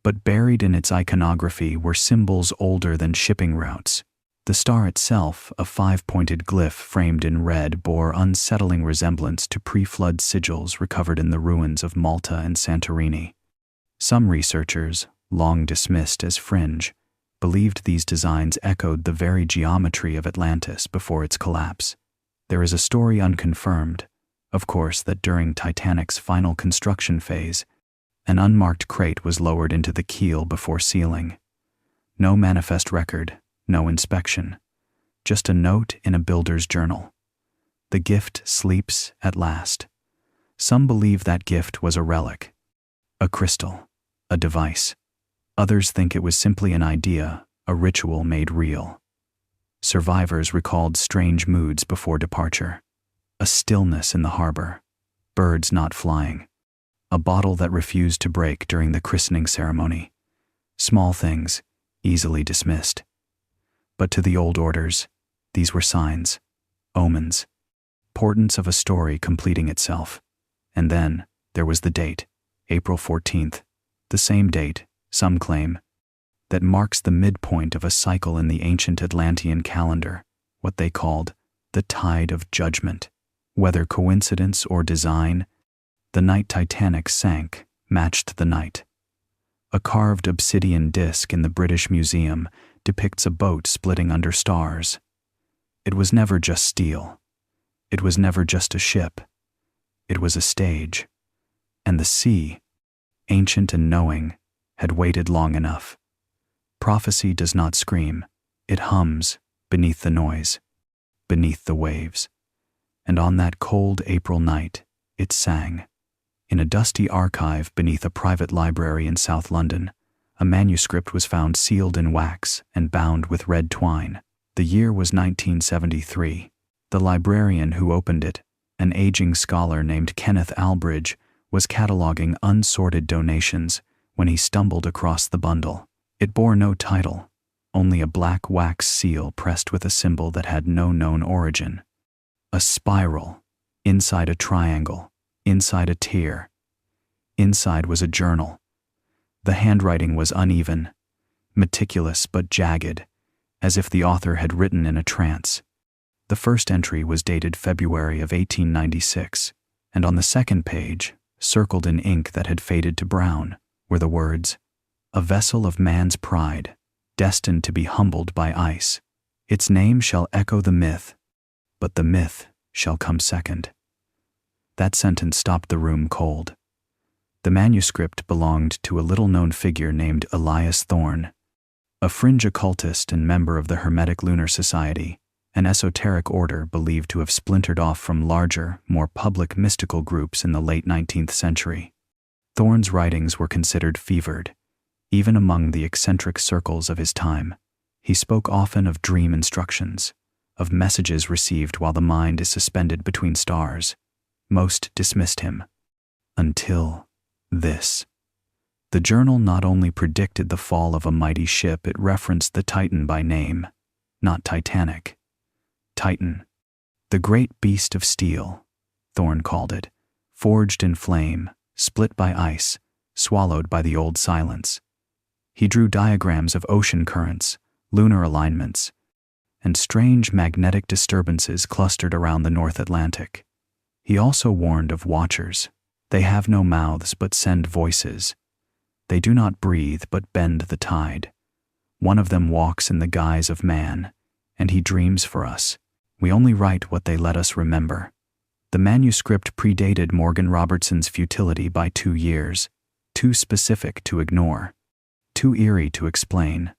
but buried in its iconography were symbols older than shipping routes. The star itself, a five-pointed glyph framed in red, bore unsettling resemblance to pre-flood sigils recovered in the ruins of Malta and Santorini. Some researchers, long dismissed as fringe, believed these designs echoed the very geometry of Atlantis before its collapse. There is a story unconfirmed, of course, that during Titanic's final construction phase, an unmarked crate was lowered into the keel before sealing. No manifest record, no inspection, just a note in a builder's journal. The gift sleeps at last. Some believe that gift was a relic, a crystal, a device. Others think it was simply an idea, a ritual made real. Survivors recalled strange moods before departure: a stillness in the harbor, birds not flying, a bottle that refused to break during the christening ceremony. Small things, easily dismissed. But to the old orders, these were signs, omens, portents of a story completing itself. And then there was the date, April 14th, the same date, some claim, that marks the midpoint of a cycle in the ancient Atlantean calendar, what they called the Tide of Judgment. Whether coincidence or design, the night Titanic sank matched the night. A carved obsidian disc in the British Museum depicts a boat splitting under stars. It was never just steel. It was never just a ship. It was a stage. And the sea, ancient and knowing, had waited long enough. Prophecy does not scream. It hums beneath the noise, beneath the waves. And on that cold April night, it sang. In a dusty archive beneath a private library in South London, a manuscript was found sealed in wax and bound with red twine. The year was 1973. The librarian who opened it, an aging scholar named Kenneth Albridge, was cataloging unsorted donations when he stumbled across the bundle. It bore no title, only a black wax seal pressed with a symbol that had no known origin. A spiral, inside a triangle, inside a tear. Inside was a journal. The handwriting was uneven, meticulous but jagged, as if the author had written in a trance. The first entry was dated February of 1896, and on the second page, circled in ink that had faded to brown, were the words, "A vessel of man's pride, destined to be humbled by ice. Its name shall echo the myth, but the myth shall come second." That sentence stopped the room cold. The manuscript belonged to a little-known figure named Elias Thorne, a fringe occultist and member of the Hermetic Lunar Society, an esoteric order believed to have splintered off from larger, more public mystical groups in the late 19th century. Thorne's writings were considered fevered, even among the eccentric circles of his time. He spoke often of dream instructions, of messages received while the mind is suspended between stars. Most dismissed him. Until this. The journal not only predicted the fall of a mighty ship, it referenced the Titan by name, not Titanic. Titan, the great beast of steel, Thorne called it, forged in flame, split by ice, swallowed by the old silence. He drew diagrams of ocean currents, lunar alignments, and strange magnetic disturbances clustered around the North Atlantic. He also warned of watchers. They have no mouths but send voices. They do not breathe but bend the tide. One of them walks in the guise of man, and he dreams for us. We only write what they let us remember. The manuscript predated Morgan Robertson's futility by 2 years, too specific to ignore, too eerie to explain.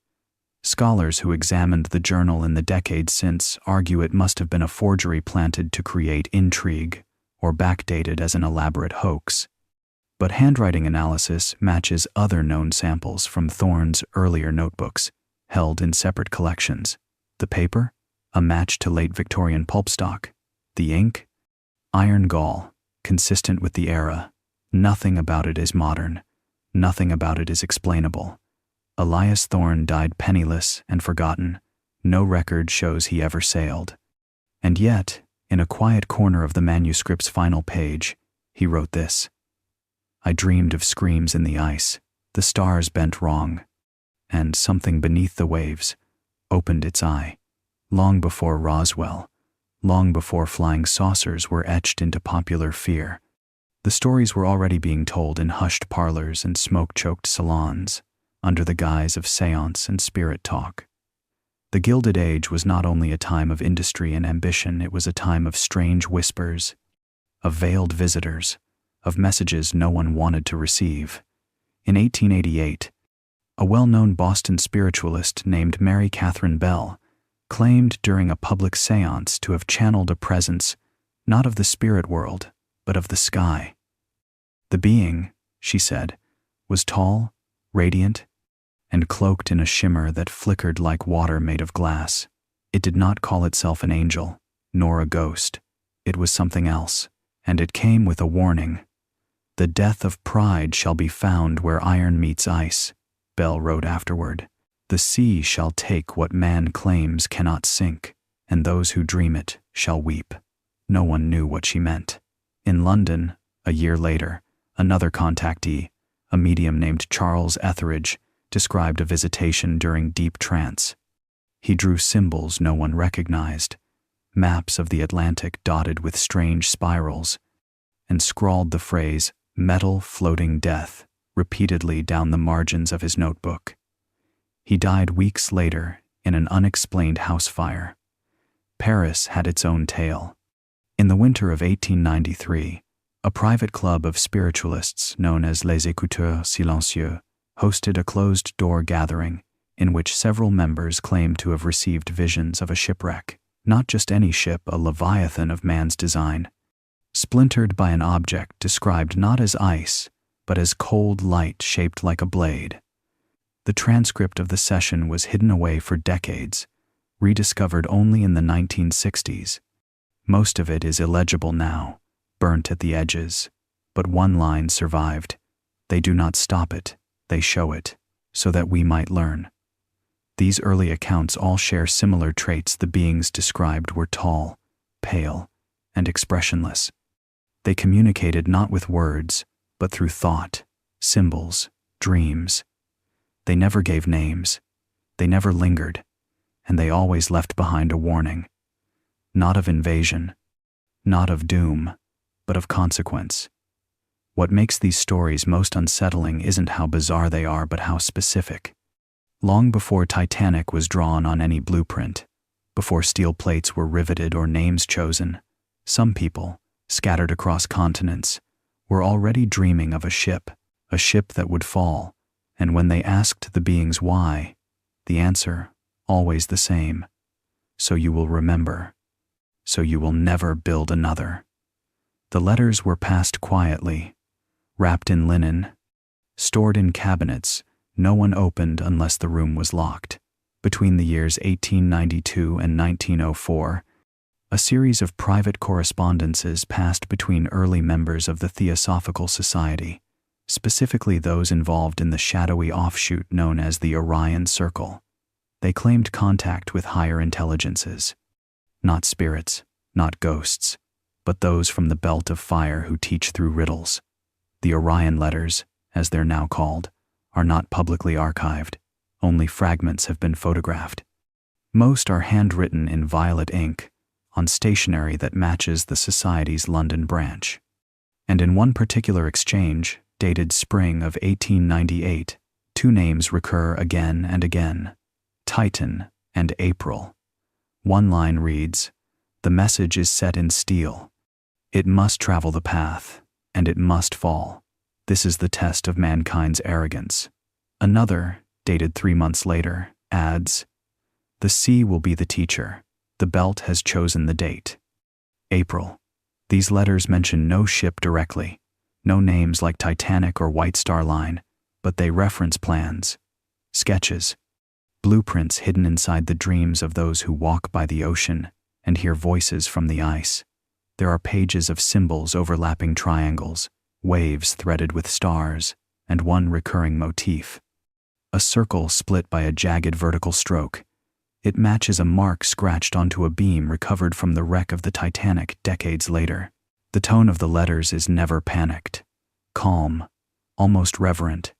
Scholars who examined the journal in the decades since argue it must have been a forgery planted to create intrigue or backdated as an elaborate hoax. But handwriting analysis matches other known samples from Thorne's earlier notebooks, held in separate collections. The paper, a match to late Victorian pulpstock. The ink, iron gall, consistent with the era. Nothing about it is modern. Nothing about it is explainable. Elias Thorne died penniless and forgotten. No record shows he ever sailed. And yet, in a quiet corner of the manuscript's final page, he wrote this: I dreamed of screams in the ice, the stars bent wrong, and something beneath the waves opened its eye. Long before Roswell, long before flying saucers were etched into popular fear, the stories were already being told in hushed parlors and smoke-choked salons, under the guise of seance and spirit talk. The Gilded Age was not only a time of industry and ambition, it was a time of strange whispers, of veiled visitors, of messages no one wanted to receive. In 1888, a well-known Boston spiritualist named Mary Catherine Bell claimed during a public seance to have channeled a presence not of the spirit world, but of the sky. The being, she said, was tall, radiant, and cloaked in a shimmer that flickered like water made of glass. It did not call itself an angel, nor a ghost. It was something else, and it came with a warning. The death of pride shall be found where iron meets ice, Bell wrote afterward. The sea shall take what man claims cannot sink, and those who dream it shall weep. No one knew what she meant. In London, a year later, another contactee, a medium named Charles Etheridge, described a visitation during deep trance. He drew symbols no one recognized, maps of the Atlantic dotted with strange spirals, and scrawled the phrase, metal floating death, repeatedly down the margins of his notebook. He died weeks later in an unexplained house fire. Paris had its own tale. In the winter of 1893, a private club of spiritualists known as Les Écouteurs Silencieux hosted a closed-door gathering in which several members claimed to have received visions of a shipwreck, not just any ship, a leviathan of man's design, splintered by an object described not as ice, but as cold light shaped like a blade. The transcript of the session was hidden away for decades, rediscovered only in the 1960s. Most of it is illegible now, burnt at the edges, but one line survived. They do not stop it, they show it, so that we might learn. These early accounts all share similar traits. The beings described were tall, pale, and expressionless. They communicated not with words, but through thought, symbols, dreams. They never gave names, they never lingered, and they always left behind a warning. Not of invasion, not of doom, but of consequence. What makes these stories most unsettling isn't how bizarre they are, but how specific. Long before Titanic was drawn on any blueprint, before steel plates were riveted or names chosen, some people, scattered across continents, were already dreaming of a ship that would fall, and when they asked the beings why, the answer, always the same: so you will remember, so you will never build another. The letters were passed quietly, wrapped in linen, stored in cabinets no one opened unless the room was locked. Between the years 1892 and 1904, a series of private correspondences passed between early members of the Theosophical Society, specifically those involved in the shadowy offshoot known as the Orion Circle. They claimed contact with higher intelligences. Not spirits, not ghosts, but those from the belt of fire who teach through riddles. The Orion letters, as they're now called, are not publicly archived. Only fragments have been photographed. Most are handwritten in violet ink, on stationery that matches the Society's London branch. And in one particular exchange, dated spring of 1898, two names recur again and again: Titan and April. One line reads, "The message is set in steel. It must travel the path, and it must fall. This is the test of mankind's arrogance." Another, dated 3 months later, adds, "The sea will be the teacher. The belt has chosen the date. April." These letters mention no ship directly, no names like Titanic or White Star Line, but they reference plans, sketches, blueprints hidden inside the dreams of those who walk by the ocean and hear voices from the ice. There are pages of symbols overlapping triangles, waves threaded with stars, and one recurring motif: a circle split by a jagged vertical stroke. It matches a mark scratched onto a beam recovered from the wreck of the Titanic decades later. The tone of the letters is never panicked, calm, almost reverent,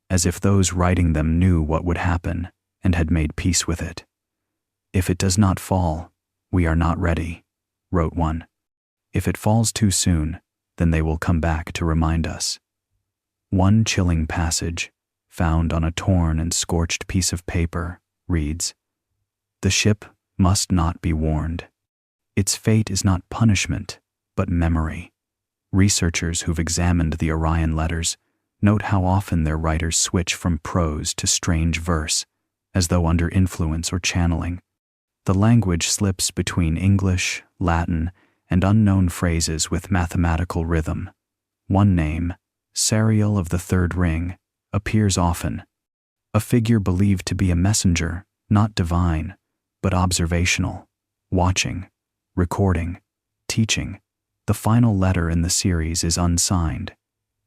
as if those writing them knew what would happen and had made peace with it. "If it does not fall, we are not ready," wrote one. "If it falls too soon, then they will come back to remind us." One chilling passage, found on a torn and scorched piece of paper, reads, "The ship must not be warned. Its fate is not punishment, but memory." Researchers who've examined the Orion letters note how often their writers switch from prose to strange verse, as though under influence or channeling. The language slips between English, Latin, and unknown phrases with mathematical rhythm. One name, Sariel of the Third Ring, appears often. A figure believed to be a messenger, not divine, but observational, watching, recording, teaching. The final letter in the series is unsigned.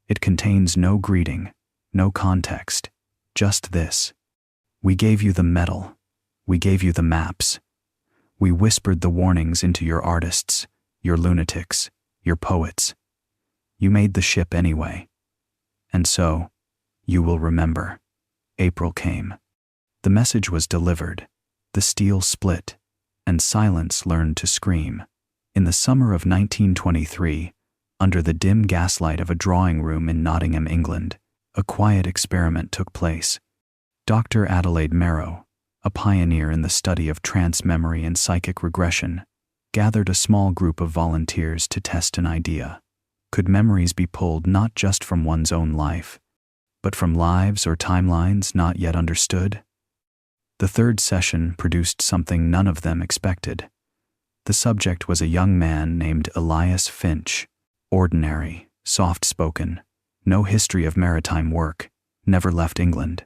It contains no greeting, no context, just this: "We gave you the metal. We gave you the maps. We whispered the warnings into your artists, your lunatics, your poets. You made the ship anyway. And so, you will remember." April came. The message was delivered. The steel split, and silence learned to scream. In the summer of 1923, under the dim gaslight of a drawing room in Nottingham, England, a quiet experiment took place. Dr. Adelaide Merrow, a pioneer in the study of trance memory and psychic regression, gathered a small group of volunteers to test an idea. Could memories be pulled not just from one's own life, but from lives or timelines not yet understood? The third session produced something none of them expected. The subject was a young man named Elias Finch, ordinary, soft-spoken, no history of maritime work, never left England.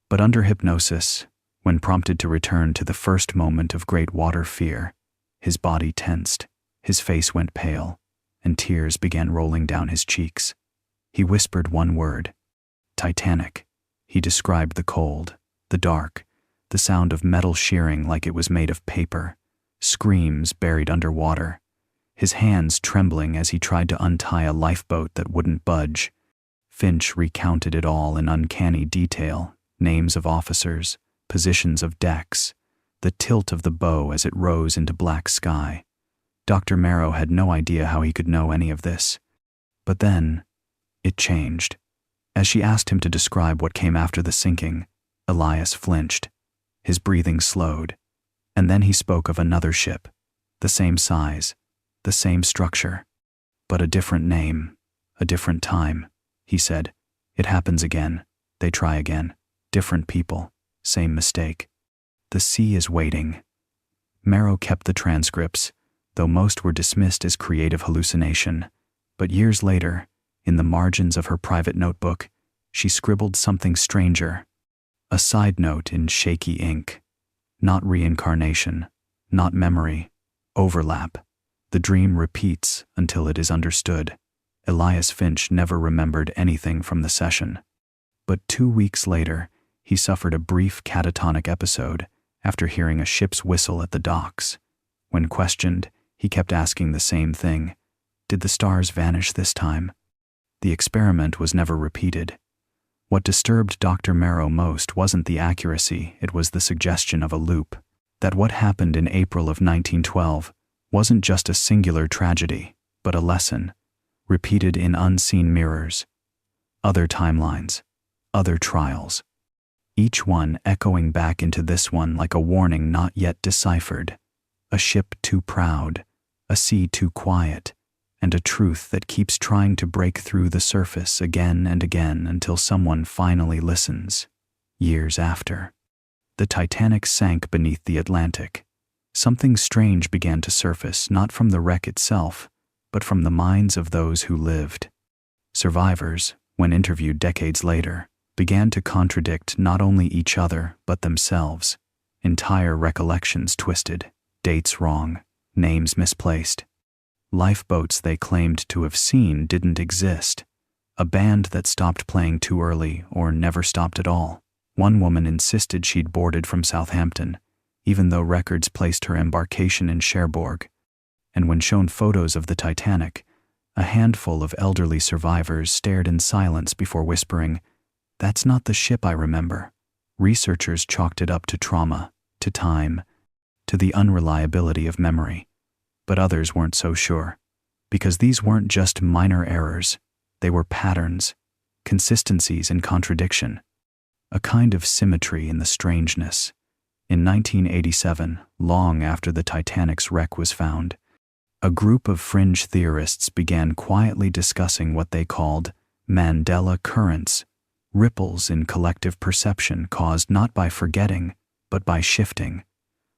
But under hypnosis, when prompted to return to the first moment of great water fear, his body tensed, his face went pale, and tears began rolling down his cheeks. He whispered one word: "Titanic." He described the cold, the dark, the sound of metal shearing like it was made of paper, screams buried under water, his hands trembling as he tried to untie a lifeboat that wouldn't budge. Finch recounted it all in uncanny detail: names of officers, positions of decks, the tilt of the bow as it rose into black sky. Dr. Merrow had no idea how he could know any of this. But then, it changed. As she asked him to describe what came after the sinking, Elias flinched. His breathing slowed. And then he spoke of another ship, the same size, the same structure, but a different name, a different time. He said, "It happens again. They try again. Different people, same mistake. The sea is waiting." Merrow kept the transcripts, though most were dismissed as creative hallucination. But years later, in the margins of her private notebook, she scribbled something stranger. A side note in shaky ink. Not reincarnation, not memory, overlap. The dream repeats until it is understood. Elias Finch never remembered anything from the session. But 2 weeks later, he suffered a brief catatonic episode after hearing a ship's whistle at the docks. When questioned, he kept asking the same thing: Did the stars vanish this time? The experiment was never repeated. What disturbed Dr. Merrow most wasn't the accuracy, it was the suggestion of a loop. That what happened in April of 1912 wasn't just a singular tragedy, but a lesson, repeated in unseen mirrors. Other timelines, other trials. Each one echoing back into this one like a warning not yet deciphered. A ship too proud, a sea too quiet, and a truth that keeps trying to break through the surface again and again until someone finally listens. Years after, the Titanic sank beneath the Atlantic. Something strange began to surface, not from the wreck itself, but from the minds of those who lived. Survivors, when interviewed decades later, began to contradict not only each other but themselves. Entire recollections twisted, dates wrong, names misplaced. Lifeboats they claimed to have seen didn't exist. A band that stopped playing too early or never stopped at all. One woman insisted she'd boarded from Southampton, even though records placed her embarkation in Cherbourg. And when shown photos of the Titanic, a handful of elderly survivors stared in silence before whispering, "That's not the ship I remember." Researchers chalked it up to trauma, to time, to the unreliability of memory. But others weren't so sure, because these weren't just minor errors, they were patterns, consistencies in contradiction, a kind of symmetry in the strangeness. In 1987, long after the Titanic's wreck was found, a group of fringe theorists began quietly discussing what they called Mandela currents, ripples in collective perception caused not by forgetting, but by shifting.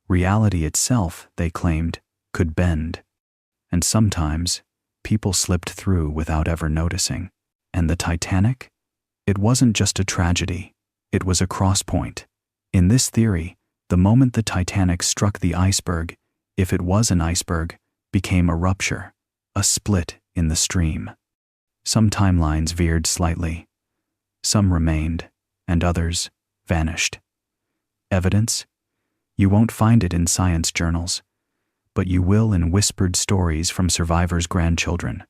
Reality itself, they claimed, could bend. And sometimes, people slipped through without ever noticing. And the Titanic? It wasn't just a tragedy, it was a crosspoint. In this theory, the moment the Titanic struck the iceberg, if it was an iceberg, became a rupture, a split in the stream. Some timelines veered slightly, some remained, and others vanished. Evidence? You won't find it in science journals, but you will in whispered stories from survivors' grandchildren.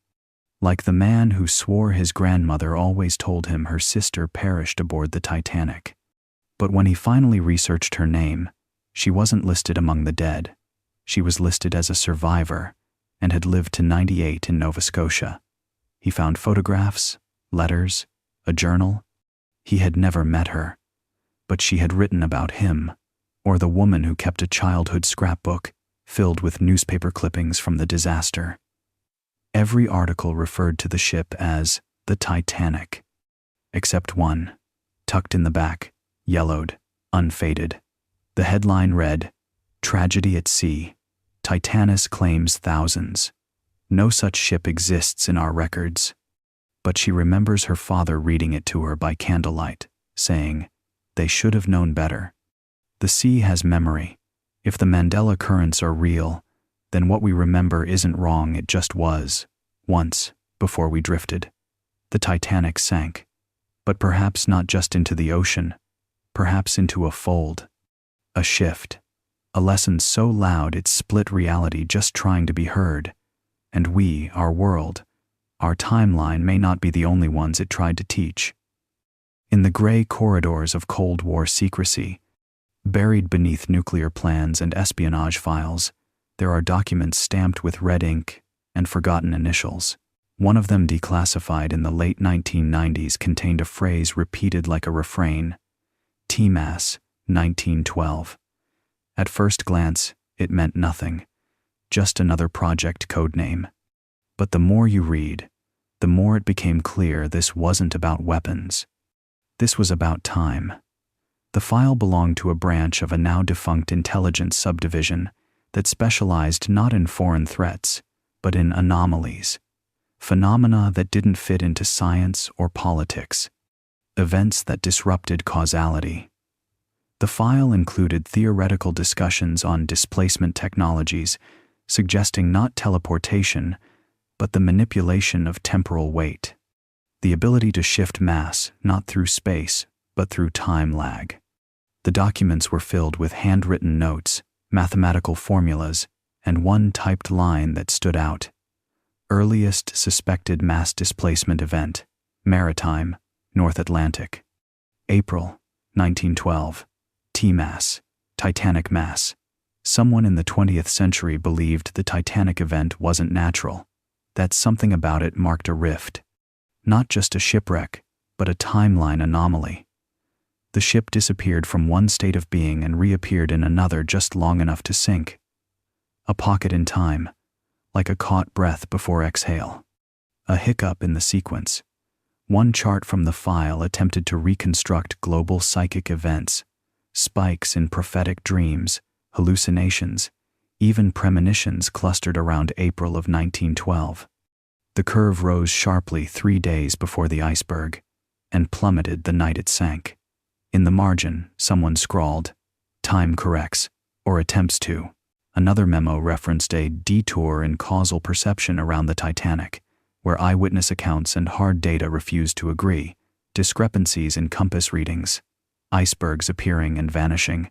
Like the man who swore his grandmother always told him her sister perished aboard the Titanic. But when he finally researched her name, she wasn't listed among the dead. She was listed as a survivor and had lived to 98 in Nova Scotia. He found photographs, letters, a journal. He had never met her, but she had written about him, or the woman who kept a childhood scrapbook filled with newspaper clippings from the disaster. Every article referred to the ship as the Titanic, except one, tucked in the back, yellowed, unfaded. The headline read, "Tragedy at Sea. Titanis claims thousands. No such ship exists in our records." But she remembers her father reading it to her by candlelight, saying, "They should have known better." The sea has memory. If the Mandela currents are real, then what we remember isn't wrong, it just was, once, before we drifted. The Titanic sank, but perhaps not just into the ocean, perhaps into a fold, a shift, a lesson so loud it split reality just trying to be heard. And we, our world, our timeline may not be the only ones it tried to teach. In the gray corridors of Cold War secrecy, buried beneath nuclear plans and espionage files, there are documents stamped with red ink and forgotten initials. One of them, declassified in the late 1990s, contained a phrase repeated like a refrain, TMAS, 1912. At first glance, it meant nothing, just another project codename. But the more you read, the more it became clear this wasn't about weapons. This was about time. The file belonged to a branch of a now-defunct intelligence subdivision that specialized not in foreign threats, but in anomalies, phenomena that didn't fit into science or politics, events that disrupted causality. The file included theoretical discussions on displacement technologies, suggesting not teleportation, but the manipulation of temporal weight, the ability to shift mass not through space, but through time lag. The documents were filled with handwritten notes, mathematical formulas, and one typed line that stood out. Earliest suspected mass displacement event, Maritime, North Atlantic. April, 1912. T-mass, Titanic mass. Someone in the 20th century believed the Titanic event wasn't natural, that something about it marked a rift. Not just a shipwreck, but a timeline anomaly. The ship disappeared from one state of being and reappeared in another just long enough to sink. A pocket in time, like a caught breath before exhale. A hiccup in the sequence. One chart from the file attempted to reconstruct global psychic events, spikes in prophetic dreams, hallucinations, even premonitions clustered around April of 1912. The curve rose sharply 3 days before the iceberg, and plummeted the night it sank. In the margin, someone scrawled, "Time corrects, or attempts to." Another memo referenced a detour in causal perception around the Titanic, where eyewitness accounts and hard data refused to agree, discrepancies in compass readings, icebergs appearing and vanishing,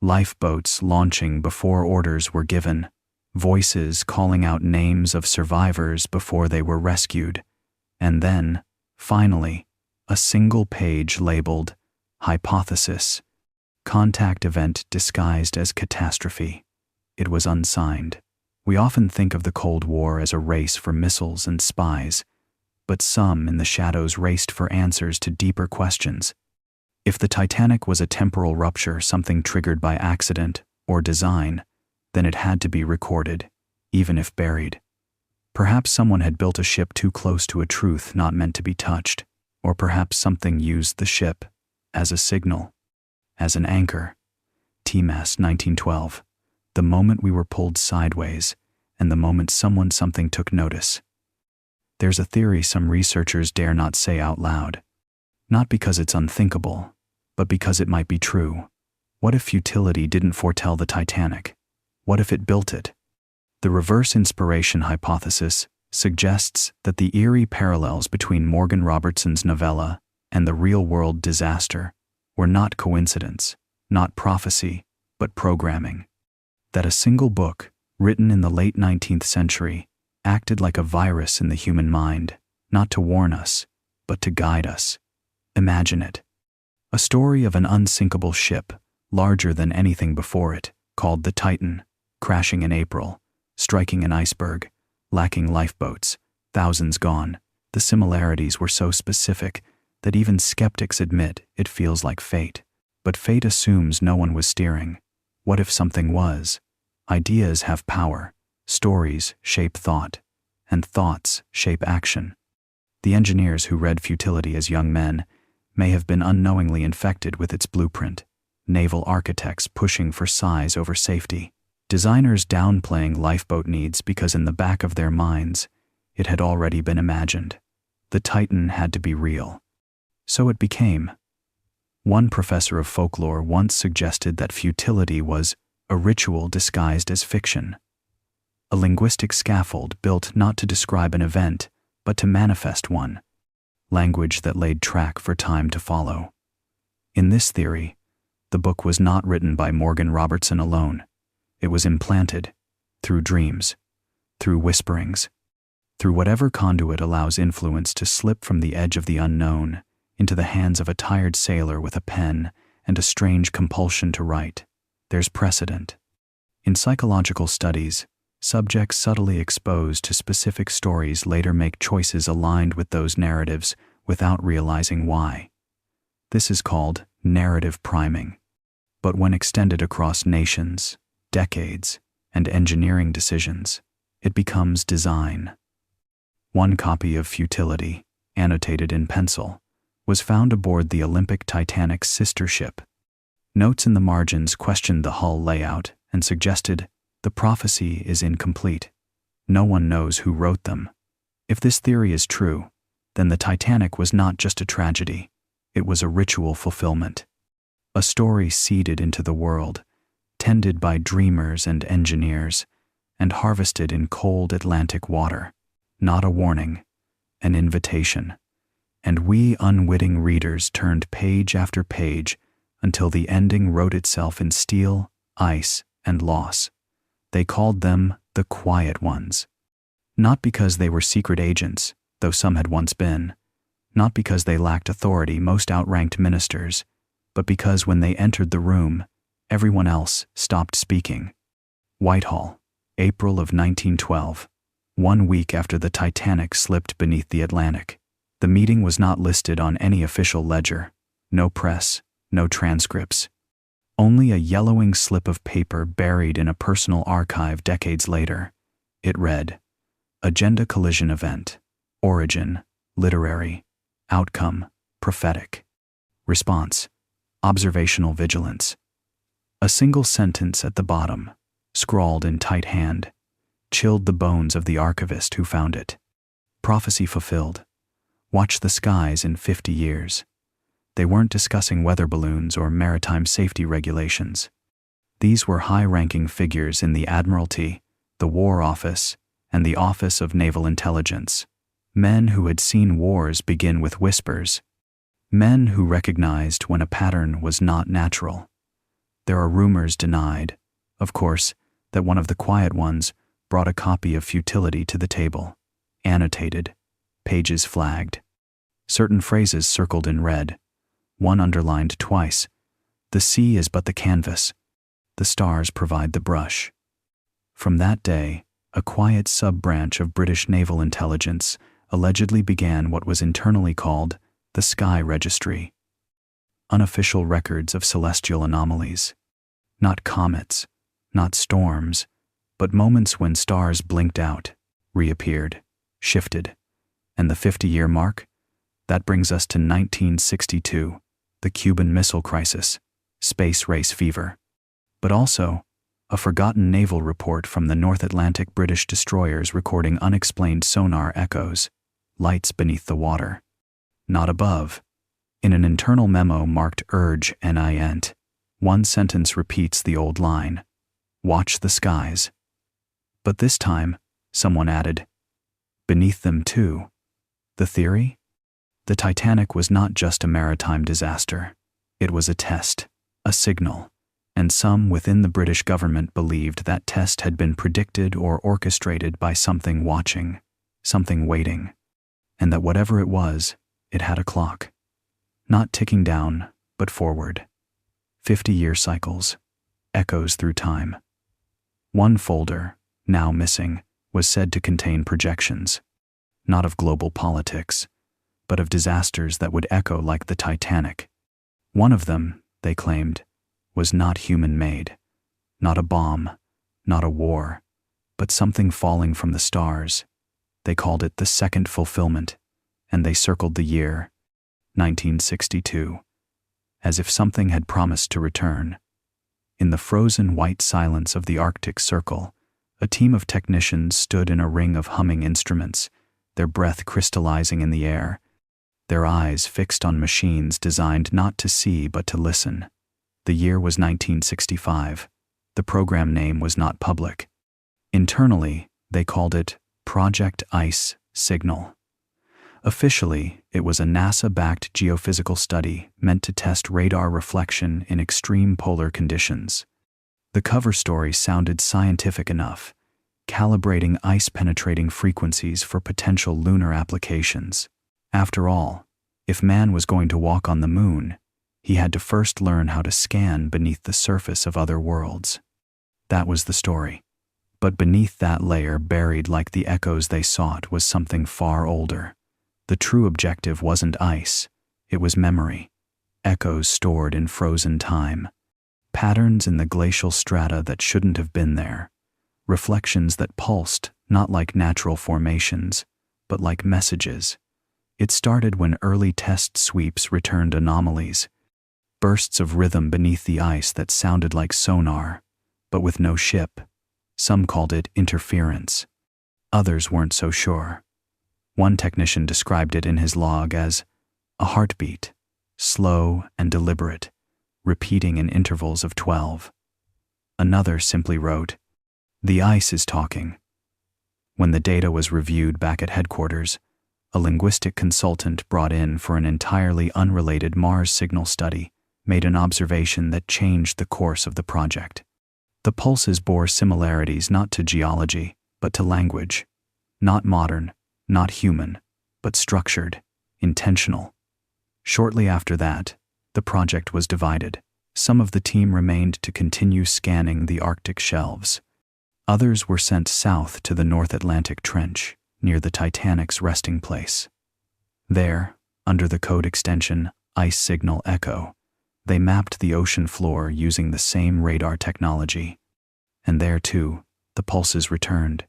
lifeboats launching before orders were given, voices calling out names of survivors before they were rescued, and then, finally, a single page labeled Hypothesis, Contact Event Disguised as Catastrophe. It was unsigned. We often think of the Cold War as a race for missiles and spies, but some in the shadows raced for answers to deeper questions. If the Titanic was a temporal rupture, something triggered by accident or design, then it had to be recorded, even if buried. Perhaps someone had built a ship too close to a truth not meant to be touched, or perhaps something used the ship as a signal, as an anchor. T-mass 1912. The moment we were pulled sideways, and the moment something took notice. There's a theory some researchers dare not say out loud. Not because it's unthinkable, but because it might be true. What if futility didn't foretell the Titanic? What if it built it? The reverse inspiration hypothesis suggests that the eerie parallels between Morgan Robertson's novella and the real-world disaster were not coincidence, not prophecy, but programming. That a single book, written in the late 19th century, acted like a virus in the human mind, not to warn us, but to guide us. Imagine it. A story of an unsinkable ship, larger than anything before it, called the Titan, crashing in April, striking an iceberg, lacking lifeboats, thousands gone. The similarities were so specific that even skeptics admit it feels like fate. But fate assumes no one was steering. What if something was? Ideas have power, stories shape thought, and thoughts shape action. The engineers who read Futility as young men may have been unknowingly infected with its blueprint, naval architects pushing for size over safety, designers downplaying lifeboat needs because in the back of their minds, it had already been imagined. The Titan had to be real. So it became. One professor of folklore once suggested that futility was a ritual disguised as fiction, a linguistic scaffold built not to describe an event, but to manifest one, language that laid track for time to follow. In this theory, the book was not written by Morgan Robertson alone. It was implanted, through dreams, through whisperings, through whatever conduit allows influence to slip from the edge of the unknown into the hands of a tired sailor with a pen and a strange compulsion to write. There's precedent. In psychological studies, subjects subtly exposed to specific stories later make choices aligned with those narratives without realizing why. This is called narrative priming. But when extended across nations, decades, and engineering decisions, it becomes design. One copy of Futility, annotated in pencil, was found aboard the Olympic Titanic's sister ship. Notes in the margins questioned the hull layout and suggested the prophecy is incomplete. No one knows who wrote them. If this theory is true, then the Titanic was not just a tragedy, it was a ritual fulfillment. A story seeded into the world, tended by dreamers and engineers, and harvested in cold Atlantic water. Not a warning, an invitation. And we unwitting readers turned page after page until the ending wrote itself in steel, ice, and loss. They called them the quiet ones. Not because they were secret agents, though some had once been. Not because they lacked authority, most outranked ministers, but because when they entered the room, everyone else stopped speaking. Whitehall, April of 1912. 1 week after the Titanic slipped beneath the Atlantic. The meeting was not listed on any official ledger. No press, no transcripts. Only a yellowing slip of paper buried in a personal archive decades later. It read, Agenda Collision Event. Origin, Literary. Outcome, Prophetic. Response, Observational Vigilance. A single sentence at the bottom, scrawled in tight hand, chilled the bones of the archivist who found it. Prophecy fulfilled. Watch the skies in 50 years. They weren't discussing weather balloons or maritime safety regulations. These were high-ranking figures in the Admiralty, the War Office, and the Office of Naval Intelligence. Men who had seen wars begin with whispers. Men who recognized when a pattern was not natural. There are rumors denied, of course, that one of the quiet ones brought a copy of Futility to the table, annotated, pages flagged. Certain phrases circled in red, one underlined twice. The sea is but the canvas. The stars provide the brush. From that day, a quiet sub-branch of British naval intelligence allegedly began what was internally called the Sky Registry. Unofficial records of celestial anomalies. Not comets, not storms, but moments when stars blinked out, reappeared, shifted. And the 50-year mark? That brings us to 1962, the Cuban Missile Crisis, space race fever. But also, a forgotten naval report from the North Atlantic British destroyers recording unexplained sonar echoes, lights beneath the water. Not above. In an internal memo marked Urge NINT, one sentence repeats the old line, Watch the skies. But this time, someone added, Beneath them too. The theory? The Titanic was not just a maritime disaster. It was a test, a signal, and some within the British government believed that test had been predicted or orchestrated by something watching, something waiting, and that whatever it was, it had a clock. Not ticking down, but forward. 50-year cycles, echoes through time. One folder, now missing, was said to contain projections, not of global politics, but of disasters that would echo like the Titanic. One of them, they claimed, was not human-made, not a bomb, not a war, but something falling from the stars. They called it the second fulfillment, and they circled the year, 1962, as if something had promised to return. In the frozen white silence of the Arctic Circle, a team of technicians stood in a ring of humming instruments, their breath crystallizing in the air, their eyes fixed on machines designed not to see but to listen. The year was 1965. The program name was not public. Internally, they called it Project Ice Signal. Officially, it was a NASA-backed geophysical study meant to test radar reflection in extreme polar conditions. The cover story sounded scientific enough, calibrating ice-penetrating frequencies for potential lunar applications. After all, if man was going to walk on the moon, he had to first learn how to scan beneath the surface of other worlds. That was the story. But beneath that layer, buried like the echoes they sought, was something far older. The true objective wasn't ice, it was memory. Echoes stored in frozen time. Patterns in the glacial strata that shouldn't have been there. Reflections that pulsed, not like natural formations, but like messages. It started when early test sweeps returned anomalies. Bursts of rhythm beneath the ice that sounded like sonar, but with no ship. Some called it interference. Others weren't so sure. One technician described it in his log as a heartbeat, slow and deliberate, repeating in intervals of 12. Another simply wrote, "The ice is talking." When the data was reviewed back at headquarters, a linguistic consultant brought in for an entirely unrelated Mars signal study made an observation that changed the course of the project. The pulses bore similarities not to geology, but to language. Not modern, not human, but structured, intentional. Shortly after that, the project was divided. Some of the team remained to continue scanning the Arctic shelves. Others were sent south to the North Atlantic Trench, near the Titanic's resting place. There, under the code extension Ice Signal Echo, they mapped the ocean floor using the same radar technology. And there, too, the pulses returned.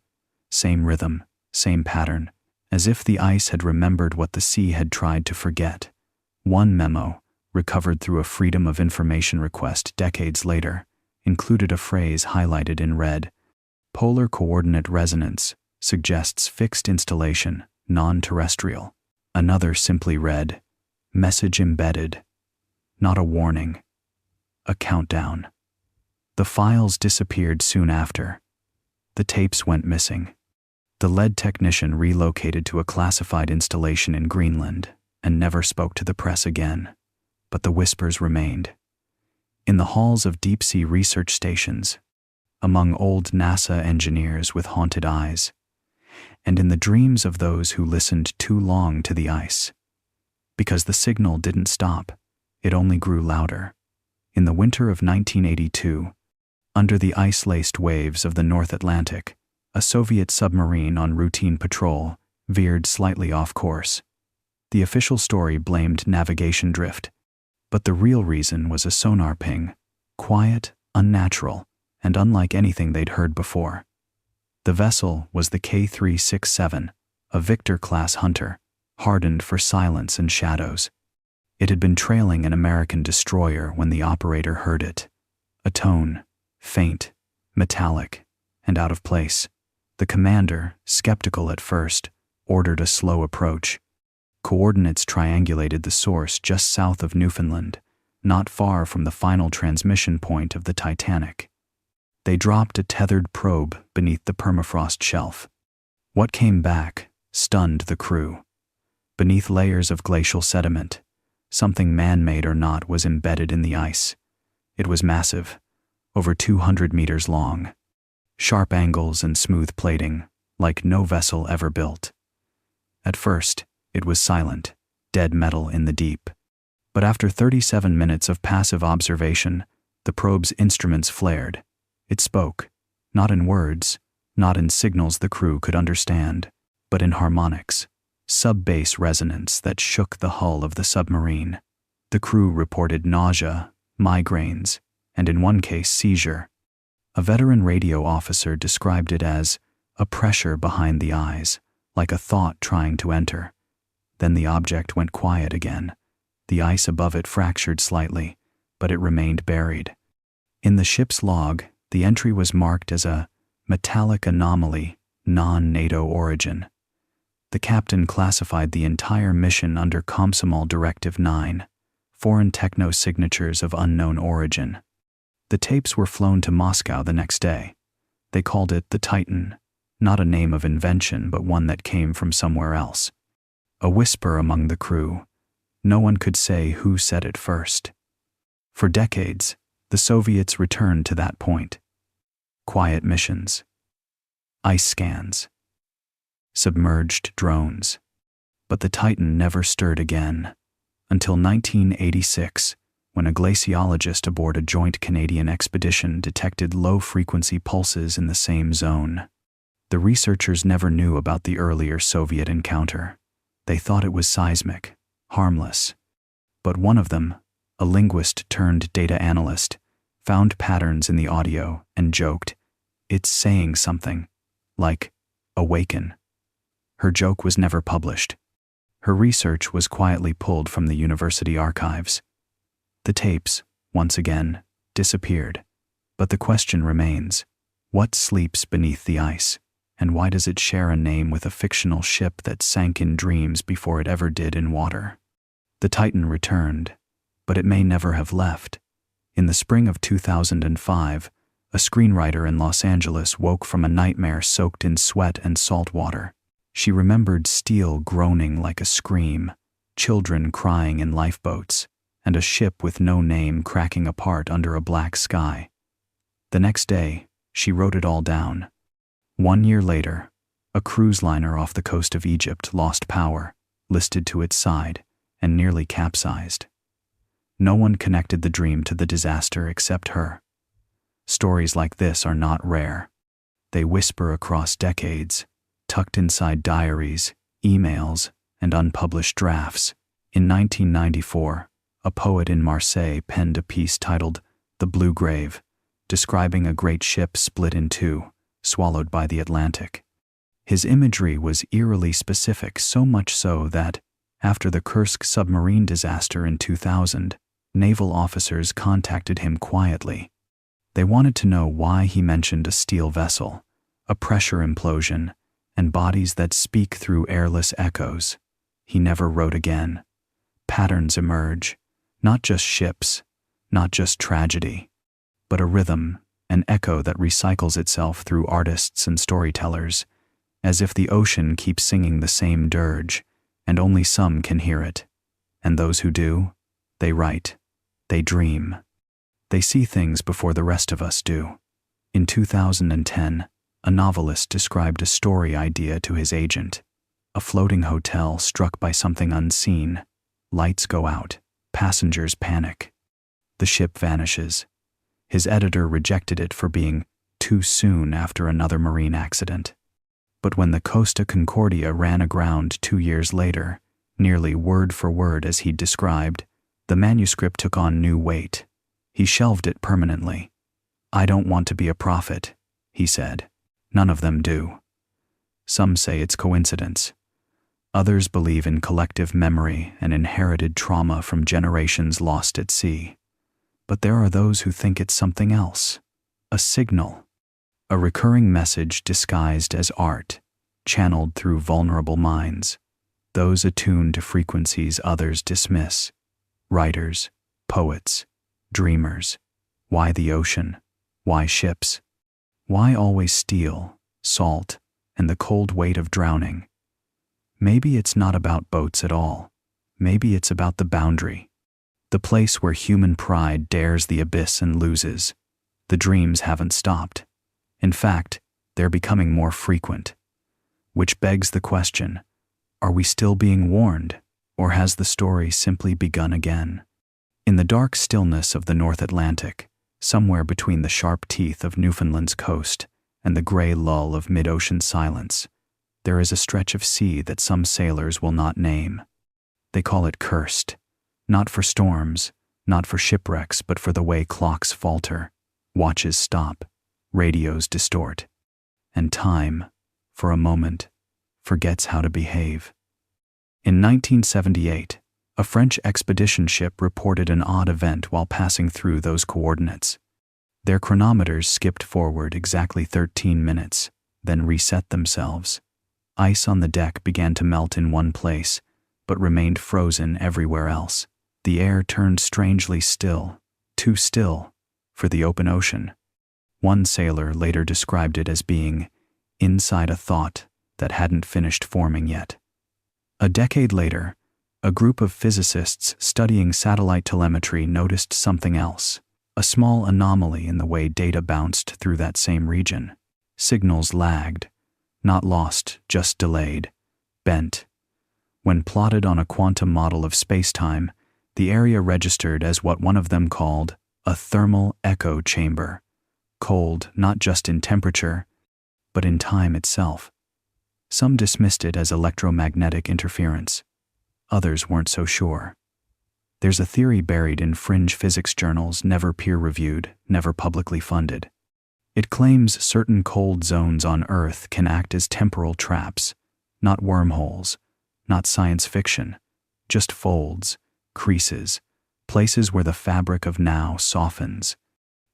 Same rhythm, same pattern, as if the ice had remembered what the sea had tried to forget. One memo, recovered through a Freedom of Information request decades later, included a phrase highlighted in red. Polar coordinate resonance suggests fixed installation, non-terrestrial. Another simply read, message embedded. Not a warning. A countdown. The files disappeared soon after. The tapes went missing. The lead technician relocated to a classified installation in Greenland and never spoke to the press again. But the whispers remained. In the halls of deep-sea research stations, among old NASA engineers with haunted eyes, and in the dreams of those who listened too long to the ice. Because the signal didn't stop, it only grew louder. In the winter of 1982, under the ice-laced waves of the North Atlantic, a Soviet submarine on routine patrol veered slightly off course. The official story blamed navigation drift, but the real reason was a sonar ping, quiet, unnatural, and unlike anything they'd heard before. The vessel was the K-367, a Victor-class hunter, hardened for silence and shadows. It had been trailing an American destroyer when the operator heard it. A tone, faint, metallic, and out of place. The commander, skeptical at first, ordered a slow approach. Coordinates triangulated the source just south of Newfoundland, not far from the final transmission point of the Titanic. They dropped a tethered probe beneath the permafrost shelf. What came back stunned the crew. Beneath layers of glacial sediment, something man-made or not was embedded in the ice. It was massive, over 200 meters long. Sharp angles and smooth plating, like no vessel ever built. At first, it was silent, dead metal in the deep. But after 37 minutes of passive observation, the probe's instruments flared. It spoke, not in words, not in signals the crew could understand, but in harmonics, sub-bass resonance that shook the hull of the submarine. The crew reported nausea, migraines, and in one case seizure. A veteran radio officer described it as a pressure behind the eyes, like a thought trying to enter. Then the object went quiet again. The ice above it fractured slightly, but it remained buried. In the ship's log, the entry was marked as a metallic anomaly, non-NATO origin. The captain classified the entire mission under Komsomol Directive 9, foreign techno-signatures of unknown origin. The tapes were flown to Moscow the next day. They called it the Titan, not a name of invention but one that came from somewhere else. A whisper among the crew. No one could say who said it first. For decades, the Soviets returned to that point. Quiet missions. Ice scans. Submerged drones. But the Titan never stirred again, until 1986, when a glaciologist aboard a joint Canadian expedition detected low-frequency pulses in the same zone. The researchers never knew about the earlier Soviet encounter. They thought it was seismic, harmless. But one of them, a linguist turned data analyst, found patterns in the audio and joked, "It's saying something, like, awaken." Her joke was never published. Her research was quietly pulled from the university archives. The tapes, once again, disappeared. But the question remains, what sleeps beneath the ice, and why does it share a name with a fictional ship that sank in dreams before it ever did in water? The Titan returned, but it may never have left. In the spring of 2005, a screenwriter in Los Angeles woke from a nightmare soaked in sweat and salt water. She remembered steel groaning like a scream, children crying in lifeboats, and a ship with no name cracking apart under a black sky. The next day, she wrote it all down. 1 year later, A cruise liner off the coast of Egypt lost power, listed to its side, and nearly capsized. No one connected the dream to the disaster except her. Stories like this are not rare. They whisper across decades, tucked inside diaries, emails, and unpublished drafts. In 1994, a poet in Marseille penned a piece titled "The Blue Grave," describing a great ship split in two, swallowed by the Atlantic. His imagery was eerily specific, so much so that, after the Kursk submarine disaster in 2000, naval officers contacted him quietly. They wanted to know why he mentioned a steel vessel, a pressure implosion, and bodies that speak through airless echoes. He never wrote again. Patterns emerge, not just ships, not just tragedy, but a rhythm, an echo that recycles itself through artists and storytellers, as if the ocean keeps singing the same dirge, and only some can hear it. And those who do, they write, they dream. They see things before the rest of us do. In 2010, a novelist described a story idea to his agent. A floating hotel struck by something unseen. Lights go out. Passengers panic. The ship vanishes. His editor rejected it for being too soon after another marine accident. But when the Costa Concordia ran aground 2 years later, nearly word for word as he'd described, the manuscript took on new weight. He shelved it permanently. "I don't want to be a prophet," he said. None of them do. Some say it's coincidence. Others believe in collective memory and inherited trauma from generations lost at sea. But there are those who think it's something else. A signal. A recurring message disguised as art, channeled through vulnerable minds. Those attuned to frequencies others dismiss. Writers, poets, dreamers. Why the ocean? Why ships? Why always steel, salt, and the cold weight of drowning? Maybe it's not about boats at all. Maybe it's about the boundary. The place where human pride dares the abyss and loses. The dreams haven't stopped. In fact, they're becoming more frequent. Which begs the question, are we still being warned, or has the story simply begun again? In the dark stillness of the North Atlantic, somewhere between the sharp teeth of Newfoundland's coast and the gray lull of mid-ocean silence, there is a stretch of sea that some sailors will not name. They call it cursed, not for storms, not for shipwrecks, but for the way clocks falter, watches stop, radios distort, and time, for a moment, forgets how to behave. In 1978, a French expedition ship reported an odd event while passing through those coordinates. Their chronometers skipped forward exactly 13 minutes, then reset themselves. Ice on the deck began to melt in one place, but remained frozen everywhere else. The air turned strangely still, too still, for the open ocean. One sailor later described it as being inside a thought that hadn't finished forming yet. A decade later, a group of physicists studying satellite telemetry noticed something else, a small anomaly in the way data bounced through that same region. Signals lagged, not lost, just delayed, bent. When plotted on a quantum model of space-time, the area registered as what one of them called a thermal echo chamber, cold not just in temperature, but in time itself. Some dismissed it as electromagnetic interference. Others weren't so sure. There's a theory buried in fringe physics journals, never peer-reviewed, never publicly funded. It claims certain cold zones on Earth can act as temporal traps, not wormholes, not science fiction, just folds, creases, places where the fabric of now softens.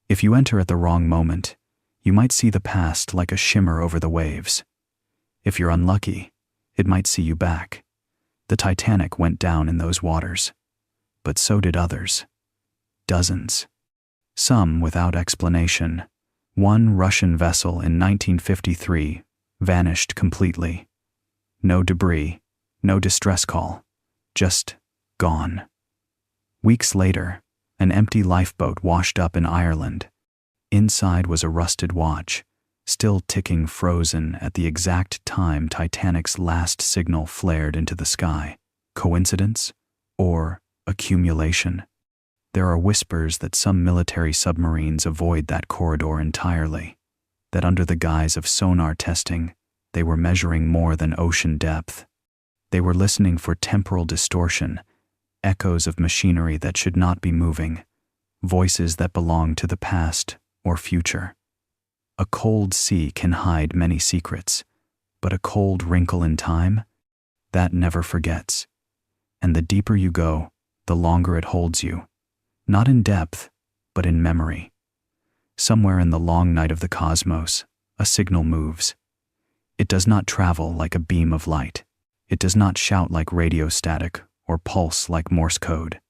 If you enter at the wrong moment, you might see the past like a shimmer over the waves. If you're unlucky, it might see you back. The Titanic went down in those waters. But so did others. Dozens. Some without explanation. One Russian vessel in 1953 vanished completely. No debris, no distress call, just gone. Weeks later, an empty lifeboat washed up in Ireland. Inside was a rusted watch, still ticking, frozen at the exact time Titanic's last signal flared into the sky. Coincidence? Or accumulation? There are whispers that some military submarines avoid that corridor entirely, that under the guise of sonar testing, they were measuring more than ocean depth. They were listening for temporal distortion, echoes of machinery that should not be moving, voices that belong to the past or future. A cold sea can hide many secrets, but a cold wrinkle in time? That never forgets. And the deeper you go, the longer it holds you. Not in depth, but in memory. Somewhere in the long night of the cosmos, a signal moves. It does not travel like a beam of light. It does not shout like radio static or pulse like Morse code.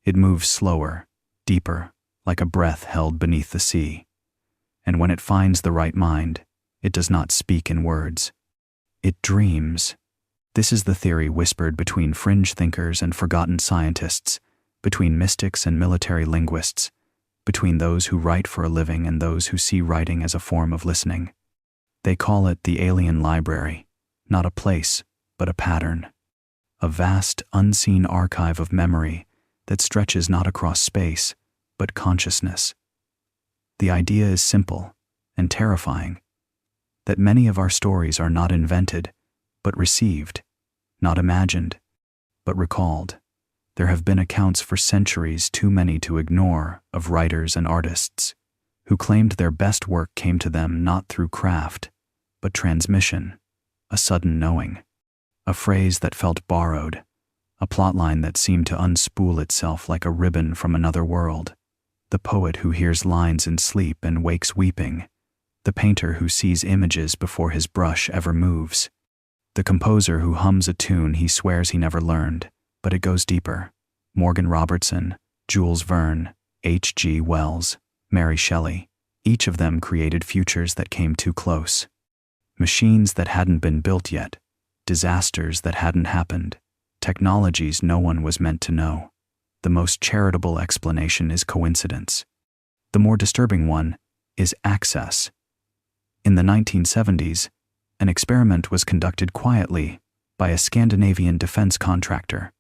It moves slower, deeper, like a breath held beneath the sea. And when it finds the right mind, it does not speak in words. It dreams. This is the theory whispered between fringe thinkers and forgotten scientists, between mystics and military linguists, between those who write for a living and those who see writing as a form of listening. They call it the alien library, not a place, but a pattern. A vast, unseen archive of memory that stretches not across space, but consciousness. The idea is simple and terrifying, that many of our stories are not invented, but received, not imagined, but recalled. There have been accounts for centuries, too many to ignore, of writers and artists who claimed their best work came to them not through craft, but transmission, a sudden knowing, a phrase that felt borrowed, a plotline that seemed to unspool itself like a ribbon from another world, the poet who hears lines in sleep and wakes weeping, the painter who sees images before his brush ever moves, the composer who hums a tune he swears he never learned, but it goes deeper. Morgan Robertson, Jules Verne, H.G. Wells, Mary Shelley, each of them created futures that came too close. Machines that hadn't been built yet, disasters that hadn't happened, technologies no one was meant to know. The most charitable explanation is coincidence. The more disturbing one is access. In the 1970s, an experiment was conducted quietly by a Scandinavian defense contractor.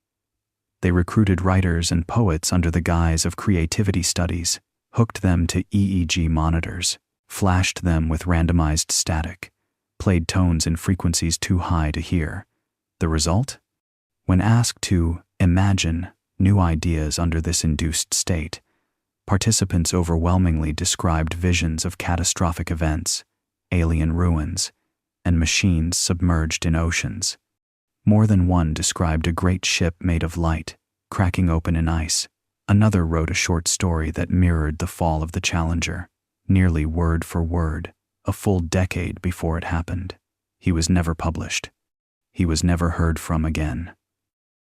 They recruited writers and poets under the guise of creativity studies, hooked them to EEG monitors, flashed them with randomized static, played tones in frequencies too high to hear. The result? When asked to imagine new ideas under this induced state, participants overwhelmingly described visions of catastrophic events, alien ruins, and machines submerged in oceans. More than one described a great ship made of light, cracking open in ice. Another wrote a short story that mirrored the fall of the Challenger, nearly word for word, a full decade before it happened. He was never published. He was never heard from again.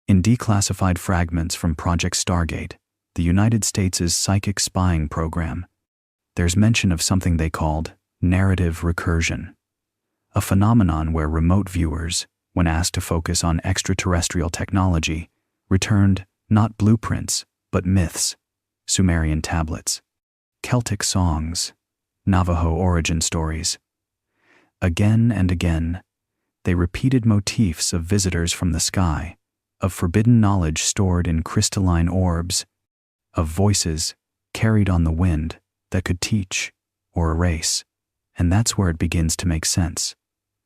In declassified fragments from Project Stargate, the United States' psychic spying program, there's mention of something they called narrative recursion, a phenomenon where remote viewers, when asked to focus on extraterrestrial technology, returned not blueprints, but myths, Sumerian tablets, Celtic songs, Navajo origin stories. Again and again, they repeated motifs of visitors from the sky, of forbidden knowledge stored in crystalline orbs, of voices carried on the wind that could teach or erase. And that's where it begins to make sense.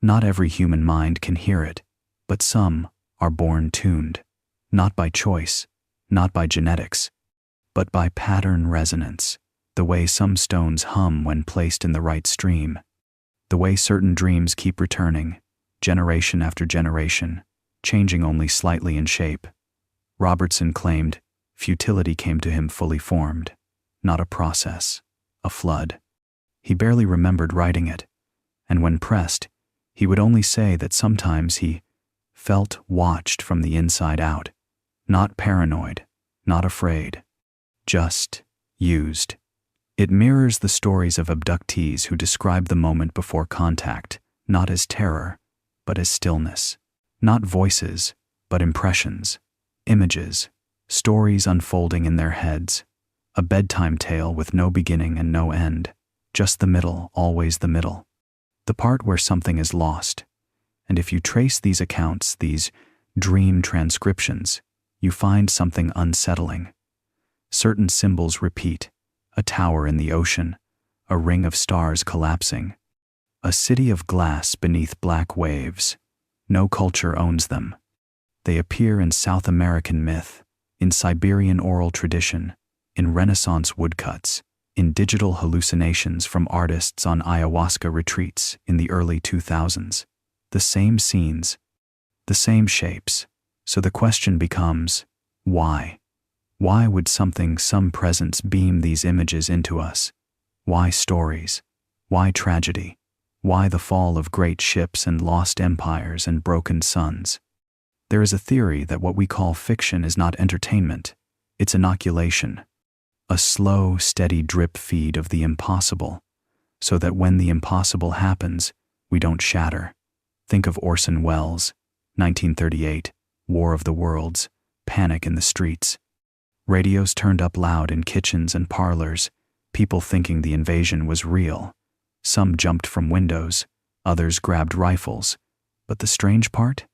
Not every human mind can hear it, but some are born tuned, not by choice, not by genetics, but by pattern resonance, the way some stones hum when placed in the right stream, the way certain dreams keep returning, generation after generation, changing only slightly in shape. Robertson claimed futility came to him fully formed, not a process, a flood. He barely remembered writing it, and when pressed, he would only say that sometimes he felt watched from the inside out, not paranoid, not afraid, just used. It mirrors the stories of abductees who describe the moment before contact, not as terror, but as stillness, not voices, but impressions, images, stories unfolding in their heads, a bedtime tale with no beginning and no end. Just the middle, always the middle. The part where something is lost. And if you trace these accounts, these dream transcriptions, you find something unsettling. Certain symbols repeat: a tower in the ocean, a ring of stars collapsing, a city of glass beneath black waves. No culture owns them. They appear in South American myth, in Siberian oral tradition, in Renaissance woodcuts, in digital hallucinations from artists on ayahuasca retreats in the early 2000s. The same scenes, the same shapes. So the question becomes, why? Why would some presence beam these images into us? Why stories? Why tragedy? Why the fall of great ships and lost empires and broken suns? There is a theory that what we call fiction is not entertainment, it's inoculation. A slow, steady drip feed of the impossible, so that when the impossible happens, we don't shatter. Think of Orson Welles, 1938, War of the Worlds, panic in the streets. Radios turned up loud in kitchens and parlors, people thinking the invasion was real. Some jumped from windows, others grabbed rifles. But the strange part?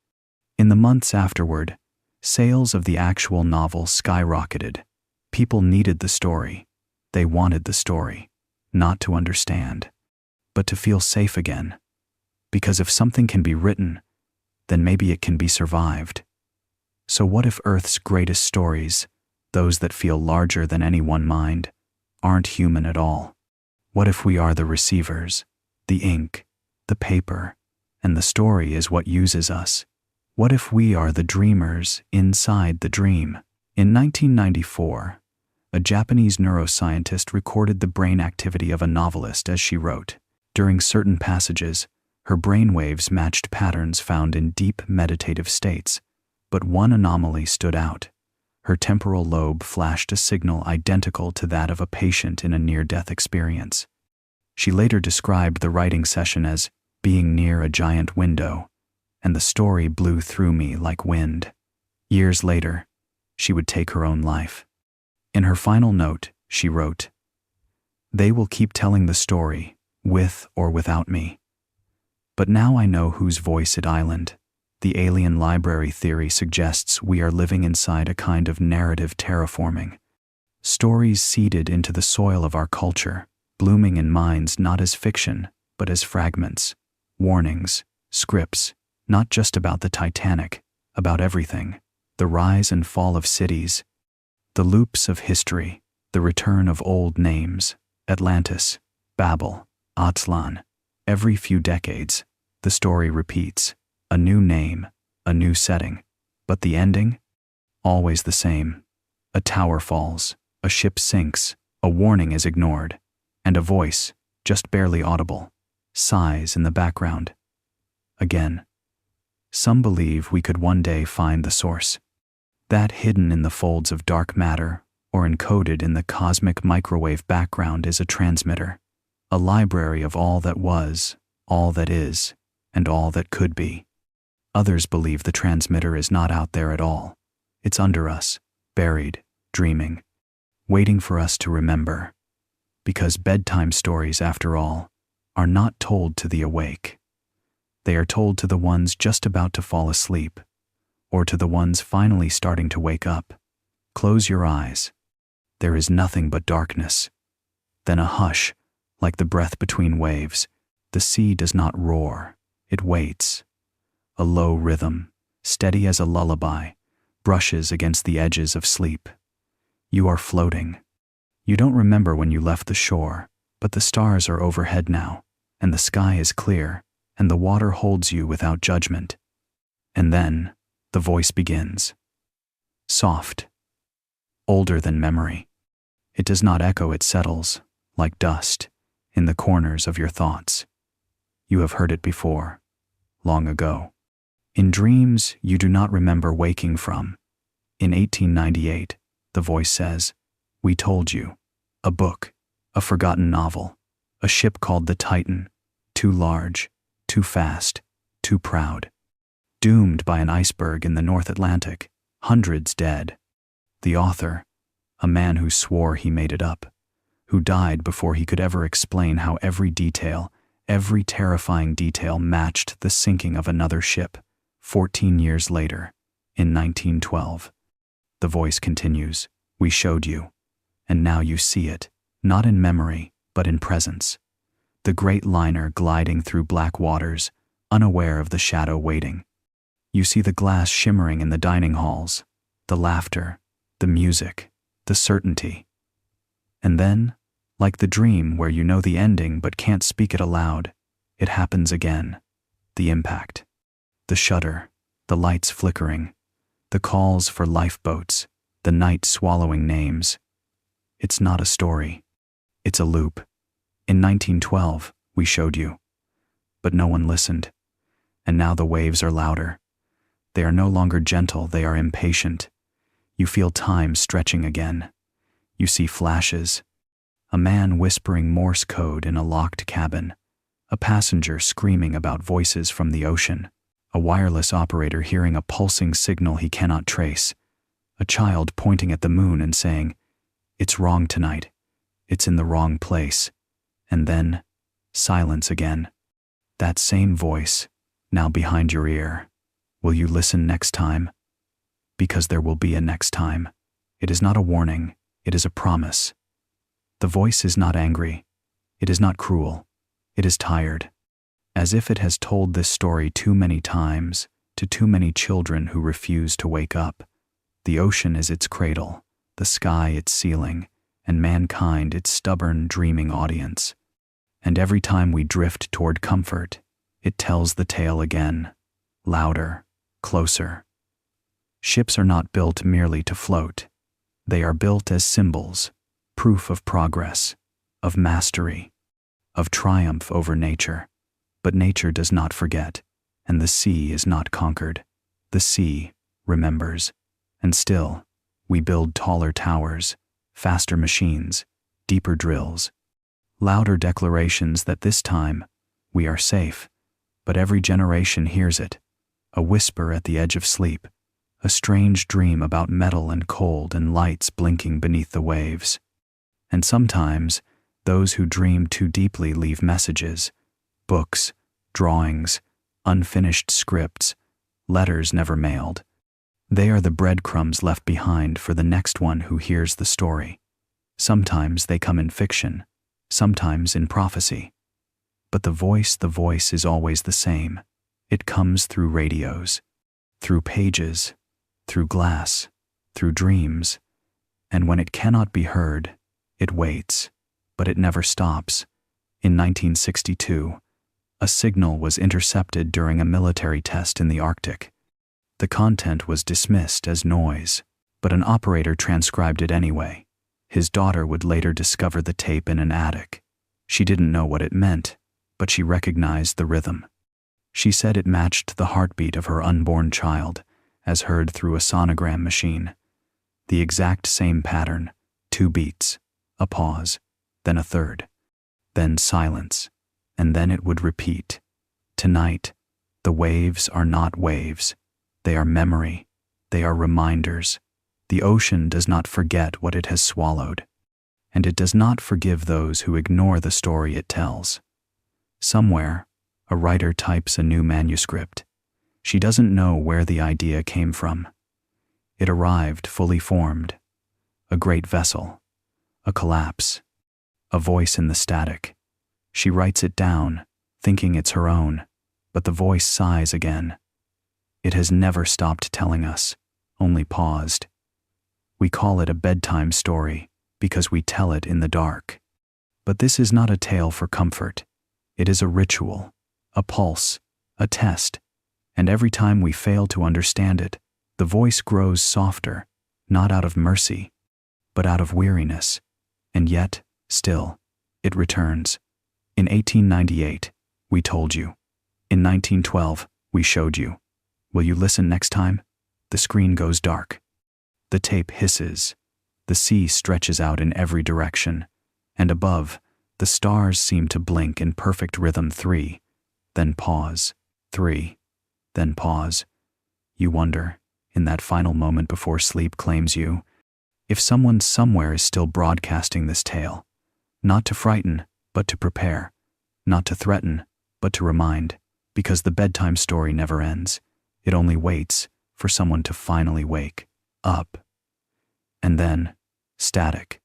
In the months afterward, sales of the actual novel skyrocketed. People needed the story. They wanted the story, not to understand, but to feel safe again. Because if something can be written, then maybe it can be survived. So what if Earth's greatest stories, those that feel larger than any one mind, aren't human at all? What if we are the receivers, the ink, the paper, and the story is what uses us? What if we are the dreamers inside the dream? In 1994, a Japanese neuroscientist recorded the brain activity of a novelist as she wrote. During certain passages, her brainwaves matched patterns found in deep meditative states, but one anomaly stood out. Her temporal lobe flashed a signal identical to that of a patient in a near-death experience. She later described the writing session as being near a giant window, and the story blew through me like wind. Years later, she would take her own life. In her final note, she wrote, "They will keep telling the story, with or without me. But now I know whose voice it island." The alien library theory suggests we are living inside a kind of narrative terraforming. Stories seeded into the soil of our culture, blooming in minds not as fiction, but as fragments, warnings, scripts, not just about the Titanic, about everything. The rise and fall of cities, the loops of history, the return of old names, Atlantis, Babel, Aztlan. Every few decades, the story repeats. A new name, a new setting. But the ending? Always the same. A tower falls, a ship sinks, a warning is ignored, and a voice, just barely audible, sighs in the background. Again. Some believe we could one day find the source. That hidden in the folds of dark matter or encoded in the cosmic microwave background is a transmitter, a library of all that was, all that is, and all that could be. Others believe the transmitter is not out there at all. It's under us, buried, dreaming, waiting for us to remember. Because bedtime stories, after all, are not told to the awake. They are told to the ones just about to fall asleep, or to the ones finally starting to wake up. Close your eyes. There is nothing but darkness. Then a hush, like the breath between waves. The sea does not roar, it waits. A low rhythm, steady as a lullaby, brushes against the edges of sleep. You are floating. You don't remember when you left the shore, but the stars are overhead now, and the sky is clear, and the water holds you without judgment. And then, the voice begins. Soft. Older than memory. It does not echo, it settles, like dust, in the corners of your thoughts. You have heard it before, long ago. In dreams you do not remember waking from. In 1898, the voice says, "We told you." A book, a forgotten novel, a ship called the Titan, too large, too fast, too proud. Doomed by an iceberg in the North Atlantic, hundreds dead. The author, a man who swore he made it up, who died before he could ever explain how every detail, every terrifying detail matched the sinking of another ship, 14 years later, in 1912. The voice continues, "We showed you, and now you see it, not in memory, but in presence." The great liner gliding through black waters, unaware of the shadow waiting. You see the glass shimmering in the dining halls, the laughter, the music, the certainty. And then, like the dream where you know the ending but can't speak it aloud, it happens again. The impact. The shudder, the lights flickering, the calls for lifeboats, the night swallowing names. It's not a story. It's a loop. In 1912, we showed you. But no one listened. And now the waves are louder. They are no longer gentle, they are impatient. You feel time stretching again. You see flashes. A man whispering Morse code in a locked cabin. A passenger screaming about voices from the ocean. A wireless operator hearing a pulsing signal he cannot trace. A child pointing at the moon and saying, "It's wrong tonight. It's in the wrong place." And then, silence again. That same voice, now behind your ear. Will you listen next time? Because there will be a next time. It is not a warning, it is a promise. The voice is not angry. It is not cruel. It is tired. As if it has told this story too many times, to too many children who refuse to wake up. The ocean is its cradle, the sky its ceiling, and mankind its stubborn, dreaming audience. And every time we drift toward comfort, it tells the tale again, louder, closer. Ships are not built merely to float. They are built as symbols, proof of progress, of mastery, of triumph over nature. But nature does not forget, and the sea is not conquered. The sea remembers. And still, we build taller towers, faster machines, deeper drills, louder declarations that this time, we are safe. But every generation hears it, a whisper at the edge of sleep, a strange dream about metal and cold and lights blinking beneath the waves. And sometimes, those who dream too deeply leave messages, books, drawings, unfinished scripts, letters never mailed. They are the breadcrumbs left behind for the next one who hears the story. Sometimes they come in fiction, sometimes in prophecy. But the voice is always the same. It comes through radios, through pages, through glass, through dreams. And when it cannot be heard, it waits, but it never stops. In 1962, a signal was intercepted during a military test in the Arctic. The content was dismissed as noise, but an operator transcribed it anyway. His daughter would later discover the tape in an attic. She didn't know what it meant, but she recognized the rhythm. She said it matched the heartbeat of her unborn child, as heard through a sonogram machine. The exact same pattern, 2 beats, a pause, then a third, then silence, and then it would repeat. Tonight, the waves are not waves. They are memory. They are reminders. The ocean does not forget what it has swallowed, and it does not forgive those who ignore the story it tells. Somewhere, a writer types a new manuscript. She doesn't know where the idea came from. It arrived fully formed. A great vessel. A collapse. A voice in the static. She writes it down, thinking it's her own, but the voice sighs again. It has never stopped telling us, only paused. We call it a bedtime story because we tell it in the dark. But this is not a tale for comfort. It is a ritual, a pulse, a test, and every time we fail to understand it, the voice grows softer, not out of mercy, but out of weariness. And yet, still, it returns. In 1898, we told you. In 1912, we showed you. Will you listen next time? The screen goes dark. The tape hisses. The sea stretches out in every direction. And above, the stars seem to blink in perfect rhythm. 3, then pause. 3, then pause. You wonder, in that final moment before sleep claims you, if someone somewhere is still broadcasting this tale, Not to frighten, but to prepare. Not to threaten, but to remind. Because the bedtime story never ends. It only waits for someone to finally wake up. And then, static.